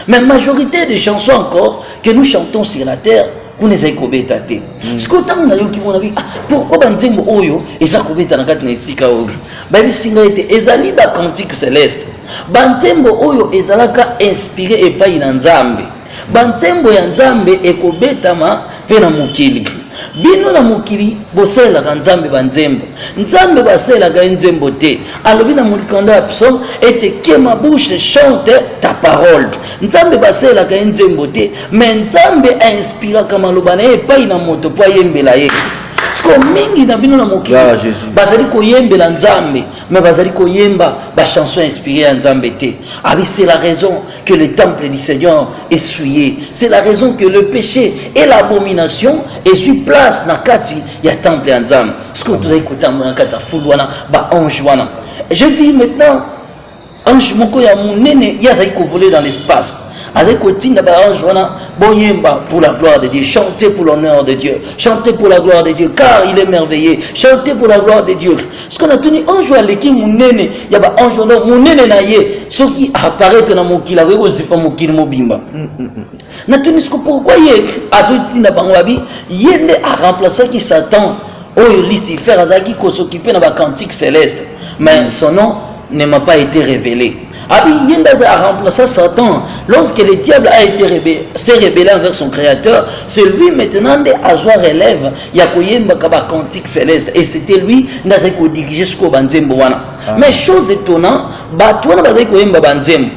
Mais majorité des chansons encore que nous chantons sur la terre kunezai kobeta te. Sikotango na yoki mona bi pourquoi banzembo oyo eza kobeta na kati na esika oyo. Ba bisinga ete ezali ba cantique céleste. Banzembo oyo ezalaka inspiré epai na Nzambe. Banzembo ya Nzambe ekobetama pe na mokili. Bino na mokili boselaka Nzambe banzembo. Nzambe baselaka nzembo te. Alobi na mulikanda ya psaume ete que ma bouche chante ta parole. Nzambe baselaka nzembo te, mais Nzambe inspiraka maloba na epai na moto po yembela ye. Siko mingi na bino na mokili bazali koyembela Nzambe, mais bazali koyemba ba chanson inspirée à Nzambe te. Ah oui, c'est la raison que le temple du Seigneur est souillé. C'est la raison que le péché et l'abomination est sur place na kati ya temple ya Nzambe. Siko tu écouter na kata fulwana ba ange wana. Je vis maintenant ange moko ya munene yazali ko voler dans l'espace. Avec Kotinda Barange, Boyemba pour la gloire de Dieu, chantez pour l'honneur de Dieu, chantez pour la gloire de Dieu, car il est merveilleux, chantez pour la gloire de Dieu. Ce qu'on a tenu un jour à l'équipe, mon nene, il y a un jour, mon nene naïe, ce qui apparaît dans mon kila, c'est pas mon kila mobimba. N'a tenu ce que pourquoi il est à Zotina Bangwabi, il est à remplacer qui s'attend au Lucifer, à qui s'occuper dans la cantique céleste, mais son nom ne m'a pas été révélé. Abi Yendaza a remplacé Satan. Lorsque le diable a été s'est rebellé envers son créateur, c'est lui maintenant de avoir relève Yakoyemba Kaba cantique céleste. Et c'était lui qui dirigeait jusqu'au Banzembo wana. Mais chose étonnante, Batouana Bazeko Yemba Banzembo,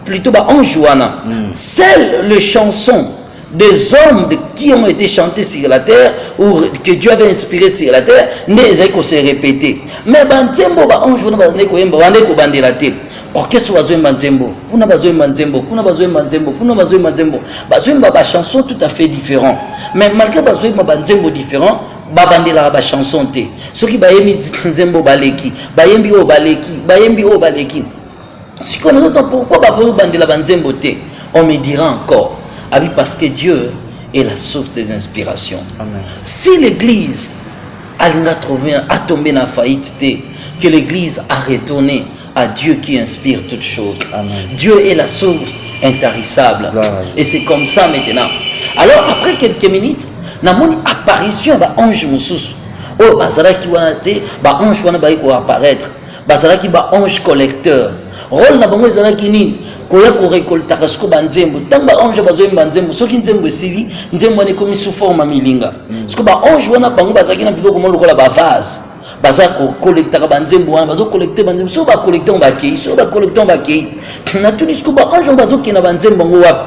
plutôt ange wana. Seules les chansons des hommes qui ont été chantés sur la terre ou que Dieu avait inspiré sur la terre, ne se répéter. Mais Banzembo ange wana Bazeko Yemba Bandeko Bandelate. Orchestre Bazoemba Nzembo, kuna Bazoemba Nzembo, kuna Bazoemba Nzembo, kuna Bazoemba Nzembo. Bazoemba ba chanson tout à fait différent. Mais malgré Bazoemba Nzembo différent, babandela ba chanson te. Ceux qui bayemi Nzembo baleki, bayembi o baleki, bayembi o baleki. Si qu'on entend pourquoi babandela Nzembo te, on me dira encore, ah oui parce que Dieu est la source des inspirations. Amen. Si l'église alinga trouvé a tombé dans faillite, que l'église a retourné à Dieu qui inspire toutes choses. Amen. Dieu est la source intarissable. Et c'est comme ça maintenant. Alors après quelques minutes, na moni apparition ba ange mususu. Oh bazalaki wana te, ba ange wana ba ko apparaître. Bazalaki ba ange collecteur. Rôle na bango ezalaki nini? Koya ko récolter kasko ba nzembo. Tant ba ange bazoyemba nzembo, soki nzembo esili, nzembo ne komi sous forme milinga. Parce que ba ange wana bango bazalaki na biloko mo lokola ba vase. Baza ko collecter ba nzembo wana, bazo collecter ba nzembo, so ba collecter ba kei, so ba collecter ba kei. Na tuni sko ba ange bazo kina ba nzembo ngo wapi?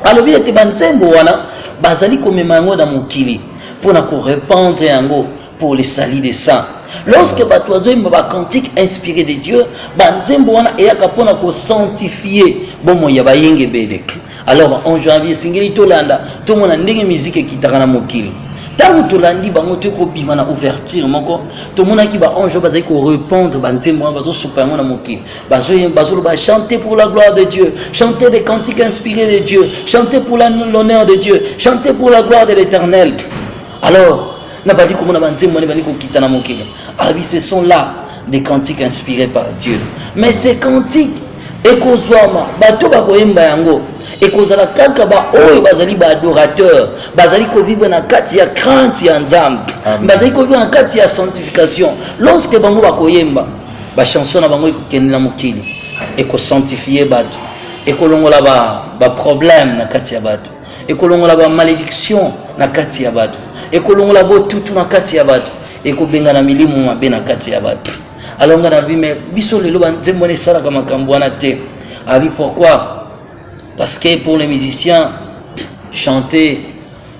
Alors il était ba nzembo wana, bazali ko memango na mokili pour na ko répandre yango pour les salis des saints. Lorsque batoizo ba cantique inspiré de Dieu, banzembo wana eyaka pona ko sanctifier bomo ya bayenge bede. Alors en janvier singeli tolanda to mona ndenge musique kitaka na mokili. Tango tolandi bango te ko bima na ouverture moko to mona ki ba ange bazai ko répandre banzembo bazo supango na mokili. Bazo ba chanter pour la gloire de Dieu, chanter des cantiques inspirés de Dieu, chanter pour l'honneur de Dieu, chanter pour la gloire de l'Éternel. Alors alors ce sont là des cantiques inspirés par Dieu. Mais ces cantiques, et kozala kaka ba oyo bazali ba adorateur bazali ko vivre na kati ya crainte ya nzambe bazali ko vivre na kati ya sanctification. Lorsque bango ba koyemba ba chanson na bango ekokende na mokili et ko sanctifier bato et ko longola ba problème na kati ya bato et ko longola ba malédiction na kati ya bato et ko longola bo tutu na kati ya bato et ko benga na milimu mabe na kati ya bato. Alors ngana bi mais biso lelo ba nzembo ne sala kama kambwana te. Abi pourquoi? Parce que pour les musiciens, chanter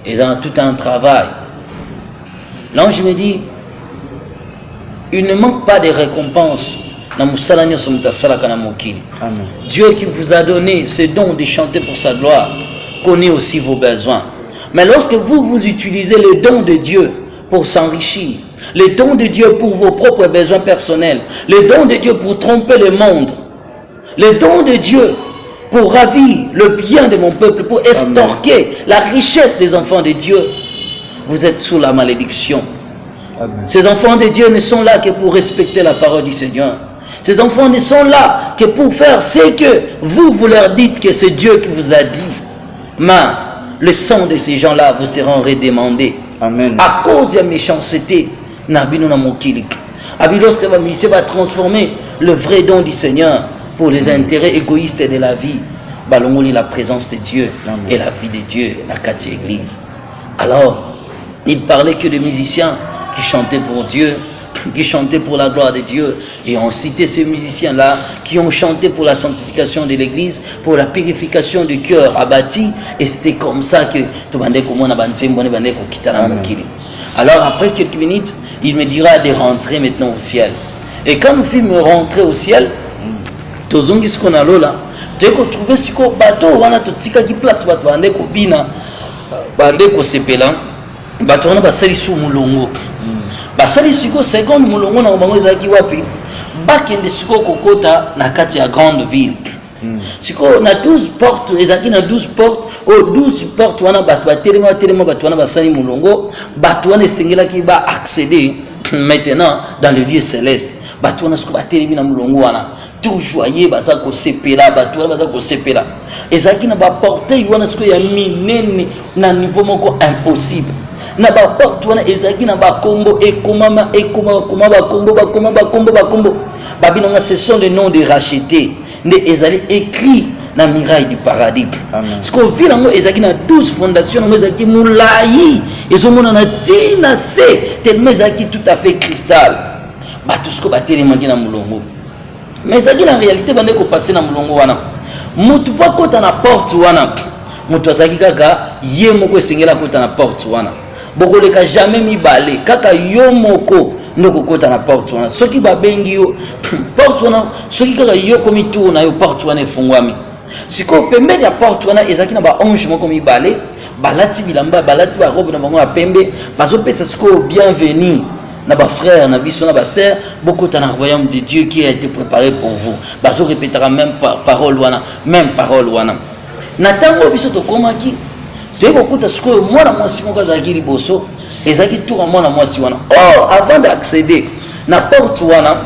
est dans tout un travail. L'ange me dit, il ne manque pas de récompenses. Dieu qui vous a donné ce don de chanter pour sa gloire connaît aussi vos besoins. Mais lorsque vous utilisez le don de Dieu pour s'enrichir, le don de Dieu pour vos propres besoins personnels, le don de Dieu pour tromper le monde, le don de Dieu pour ravir le bien de mon peuple, pour estorquer la richesse des enfants de Dieu, vous êtes sous la malédiction. Amen. Ces enfants de Dieu ne sont là que pour respecter la parole du Seigneur. Ces enfants ne sont là que pour faire ce que vous leur dites que c'est Dieu qui vous a dit. Mais le sang de ces gens-là vous sera redemandé. Amen. À cause de la méchanceté, lorsque la mission va transformer le vrai don du Seigneur pour les intérêts égoïstes de la vie, balongoli la présence de Dieu. Amen. Et la vie de Dieu, la quatrième église. Alors, il parlait que des musiciens qui chantaient pour Dieu, qui chantaient pour la gloire de Dieu, et on citait ces musiciens-là qui ont chanté pour la sanctification de l'église, pour la purification du cœur abattu, et c'était comme ça que alors après quelques minutes, il me dira de rentrer maintenant au ciel. Et quand nous fûmes rentrés au ciel, tozongi siko na lola teko trouver siko bato wana totika ki place bato bande ko bina bande ko sepela bato wana basali su mulongo basali siko seconde mulongo na bango ezaki wapi bakende siko kokota na kati ya grande ville siko na 12 portes ezaki na 12 portes au 12 portes wana bato batelema bato wana basali mulongo bato wana esengelaki ba accéder maintenant dans le lieu céleste. Bato wana siko batelemi na mulongo wana tout joyeux baza ko sepela bato wana baza ko sepela ezaki na ba portail wana siko ya minene na niveau moko impossible na ba porte wana ezaki na ba kombo ekoma babinanga ce sont les noms des rachetés nde ezali écrit na miraille du paradis. Siko vila ngo ezaki na 12 fondations ngo ezaki mulai ezomona na tina se tellement ezaki tout à fait cristal bato siko batelema na mulongo. Mais ça dit en réalité bande ko passer na mulongo wana mutu pa kota na porte wana mutu azaki kaka ye moko esengela kota na porte wana boko leka jamais mibale kaka yo moko ndoko kota na porte wana soki babengi yo porte wana soki kaka yo komi tour na yo porte wana efungwami siko pembeni ya porte wana ezaki na ba ange moko mibale balati bilamba balati ba robe na bango ya pembe bazopesa siko bienvenue na ba frère na biso na ba sœur beaucoup dans le royaume de Dieu qui a été préparé pour vous bazo répétera même parole wana na tango biso to komaki tu es kokuta sikoyo mwana mwasi moko azalaki liboso ezalaki tour mwana mwasi wana. Or avant d'accéder na porte wana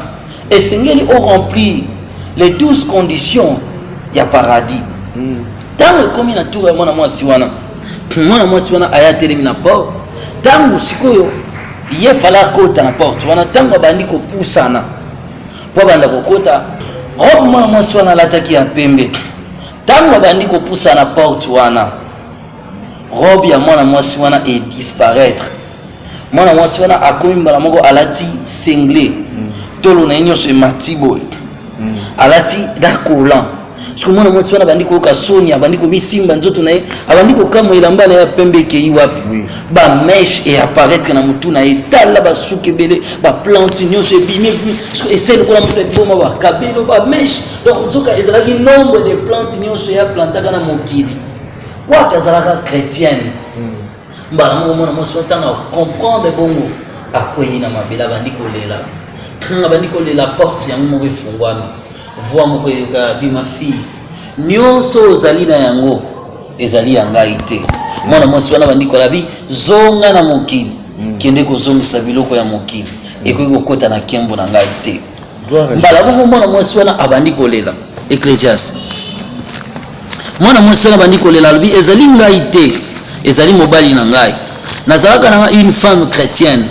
esengeli o remplir les 12 conditions ya paradis. Tango ekomi na tour ya mwana mwasi wana aya telemi na porte. Tango sikoyo ye fala kota na porte wana, tango abandi kopusana po banda kokota, robe mwana mwasi wana alataki ya pembe. Tango abandi kopusana na porte wana, robe ya mwana mwasi wana e disparaître. Mwana mwasi wana akomi mbala moko alati sengle tolo na nyonso emati boye, alati da collant. Parce que mwana mwasi wana bandi koyoka soni, abandi komisimba nzoto na ye, abandi kokamwa elamba na ya pembe ekei wapi, ba mèche et apparaître na mutu na ye, tala basuki ebele, ba plante nyonso ebimi ese lokola moto eboma ba kabelo ba mèche. Donc nzoka ezalaki nombre de plantes nyonso ya plantaka na mokili kwaka ezalaka chrétienne. Mbala moko mwana mwasi ntango comprendre bongo akwei na mabela bandi kolela, bandi kolela porte yango moko efungwami, voix moko eyoka bi ma fille nyonso ozali na yango ezali ya ngai te. Mwana mwasi wana bandi kolabi zonga na mokili, kende kozongisa biloko ya mokili ekoki kokota na kembo na ngai te. Mbala moko mwana mwasi wana abandi kolela. Ecclésiaste mwana mwasi wana bandi kolela alobi ezali ngai te, ezali mobali na ngai. Nazalaka nanga une femme chrétienne,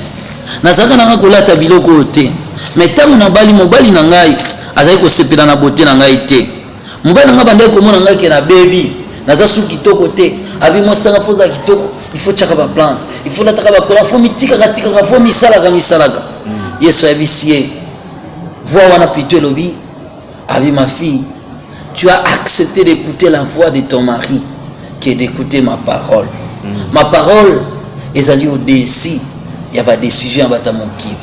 nazalaka nanga kolata biloko te, mais tango na bali mobali na ngai azali kosepela na bote na ngai te. Mobali na ngai bandai komona ngai ke na bebi naza su kitoko te, abi mosanga foza kitoko, il faut tchaka ba plante, il faut lataka ba kola, faut mitika katika, faut misalaka. Yesu abisie voix wana plutôt lobi abi ma fille, tu as accepté d'écouter la voix de ton mari que d'écouter ma parole. Ma parole ezali au-dessus, il y a pas de décision à bata mokili.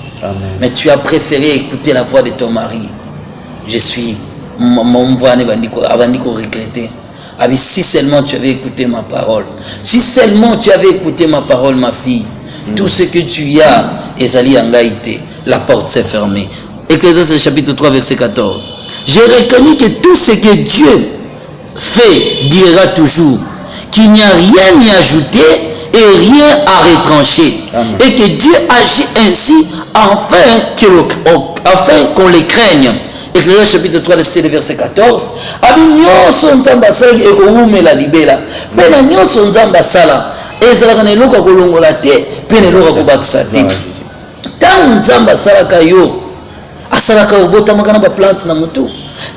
Mais tu as préféré écouter la voix de ton mari. Je suis mon voix abandiko regretter. Abi si seulement tu avais écouté ma parole. Si seulement tu avais écouté ma parole, ma fille, tout ce que tu as ezali angaïté, la porte s'est fermée. Ecclésiaste chapitre 3 verset 14. J'ai reconnu que tout ce que Dieu fait durera toujours, qu'il n'y a rien à ajouter et rien à retrancher. Amen. Et que Dieu agit ainsi afin qu'on les craigne. Ecclésiaste chapitre 3 verset 14. Abi nyonso nzamba sala ekoumela libela. Pena nyonso nzamba sala ezalaka na eloko kolongola te, pena eloko kobakisa te. Tango nzamba salaka yo asalaka obotamaka na ba plants na mutu.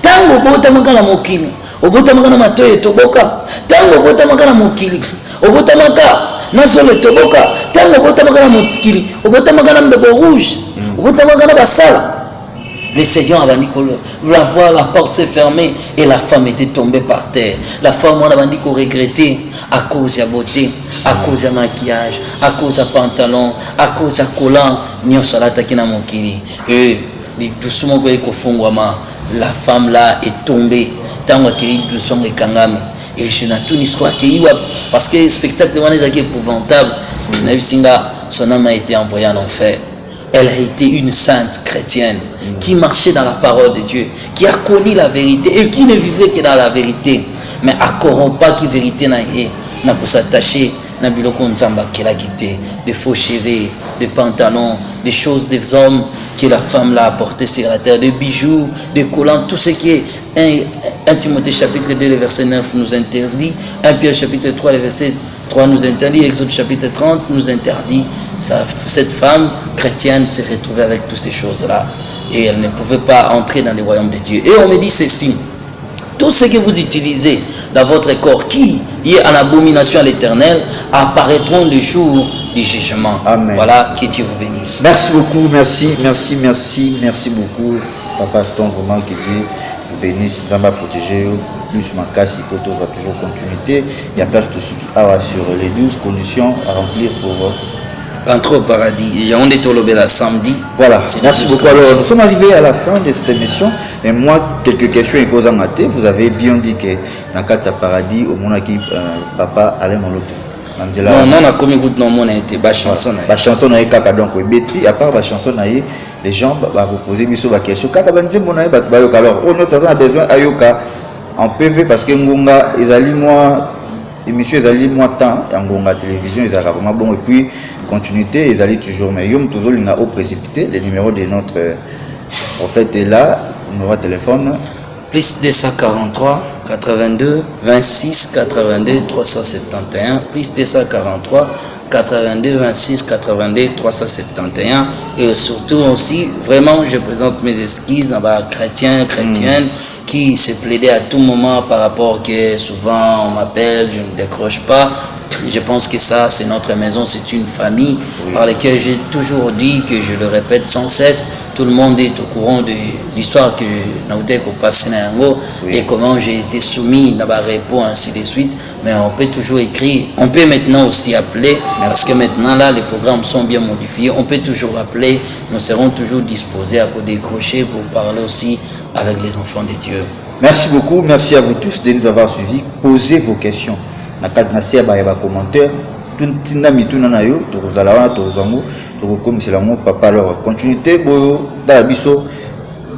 Tango obotamaka na mokili, obotamaka na matoyi etoboka. Tango obotamaka na mokili, obotamaka na solo etoboka. Tango obotamaka na mokili, obotamaka na mbebo rouge, obotamaka na basala. Le Seigneur a dit que la porte s'est fermée et la femme était tombée par terre. La femme a dit qu'on regrettait à cause de la beauté, à cause du maquillage, à cause du pantalon, à cause du collant. Et doucement, la femme là est tombée. Tant que doucement est kangami. Et je n'ai tout l'histoire parce que le spectacle est épouvantable. Son âme a été envoyé en enfer. Elle a été une sainte chrétienne qui marchait dans la parole de Dieu, qui a connu la vérité et qui ne vivait que dans la vérité. Mais à corrompa qui vérité n'a pas s'attacher, n'a biloko nzamba qu'elle a quitté, des faux cheveux, des pantalons, des choses des hommes que la femme l'a apporté sur la terre, des bijoux, des collants, tout ce qui est 1 Timothée chapitre 2, le verset 9 nous interdit, 1 Pierre chapitre 3, le verset 3 nous interdit, Exode chapitre 30 nous interdit. Cette femme chrétienne s'est retrouvée avec toutes ces choses-là et elle ne pouvait pas entrer dans le royaume de Dieu. Et on me dit ceci: tout ce que vous utilisez dans votre corps qui est en abomination à l'Éternel apparaîtront le jour du jugement. Amen. Voilà, que Dieu vous bénisse. Merci beaucoup, merci beaucoup, Papa Ston, vraiment que Dieu vous bénisse, Dieu va protéger. Plus ma casse, il peut toujours continuité. Il y a place de ce qui a sur les 12 conditions à remplir pour entrer au paradis. Il y a un détourné la samedi. Voilà, merci beaucoup. Alors, nous sommes arrivés à la fin de cette émission. Mais moi, quelques questions et causes à mater. Vous avez bien dit que dans le cadre de paradis, au monde qui papa allait mon loto. Non, non, on a commis good non, on a été bas chanson. Bas chanson, on a eu caca donc. Betty, à part bas chanson, les gens vont vous poser une question. Caca, ben, c'est mon aïe, alors, on a besoin d'ayoka en PV parce que Ngonga, ils allaient moi émission ezali moi temps yangonga télévision ezalaka vraiment bon et puis continuité ezali toujours mais yom toujours linga au précipité le numéro de notre prophète est là, numéro de téléphone plus 243 82 26 82 371 plus 243 82 26 82 371 et surtout aussi vraiment je présente mes excuses à bas chrétiennes qui se plaidaient à tout moment par rapport que souvent on m'appelle, je ne décroche pas. Je pense que ça, c'est notre maison, c'est une famille par laquelle j'ai toujours dit, que je le répète sans cesse, tout le monde est au courant de l'histoire que Naoutek au passé et comment j'ai été soumis dans ma réponse, ainsi de suite. Mais on peut toujours écrire, on peut maintenant aussi appeler, parce que maintenant là, les programmes sont bien modifiés, on peut toujours appeler, nous serons toujours disposés à décrocher pour parler aussi avec les enfants de Dieu. Merci beaucoup, merci à vous tous de nous avoir suivis. Posez vos questions. Nakasia ba commentaire tout tinami tout nanayo to kozala to zango to komisela mo papa alors continuité bo dans biso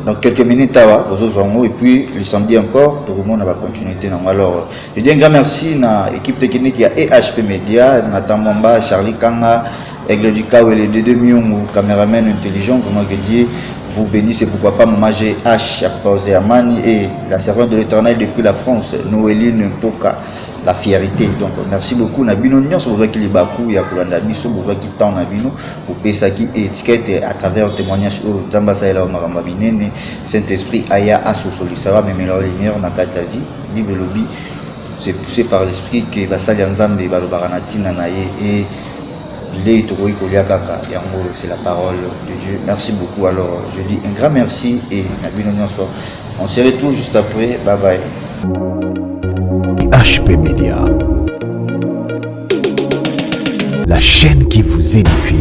dans quelques minutes awa bozo zango et puis le samedi encore to monde va continuité non alors je dis un grand merci na équipe technique ya EHP Media Nathan Mamba Charlie Kanga Aigle du Kaw et les deux Miongo caméraman intelligent vraiment que Dieu vous bénisse et pourquoi pas Mamage H Posé Amani et la servante de l'Éternel depuis la France Noéline Poka la fierté. Donc merci beaucoup Nabino nyonso boza ki libaku ya kolanda biso boza ki temps Nabino pour pesa ki étiquette à travers témoignage au Zamba Saïla Maramba Binene Saint-Esprit aya asosolisara mais la lumière na kati vie Bible lobby c'est poussé par l'esprit que basali nzambe balobaratina na ye et les tokoi kolia kaka yango c'est la parole de Dieu. Merci beaucoup. Alors je dis un grand merci et Nabino nyonso on se retrouve juste après. Bye bye. HP Media, la chaîne qui vous édifie.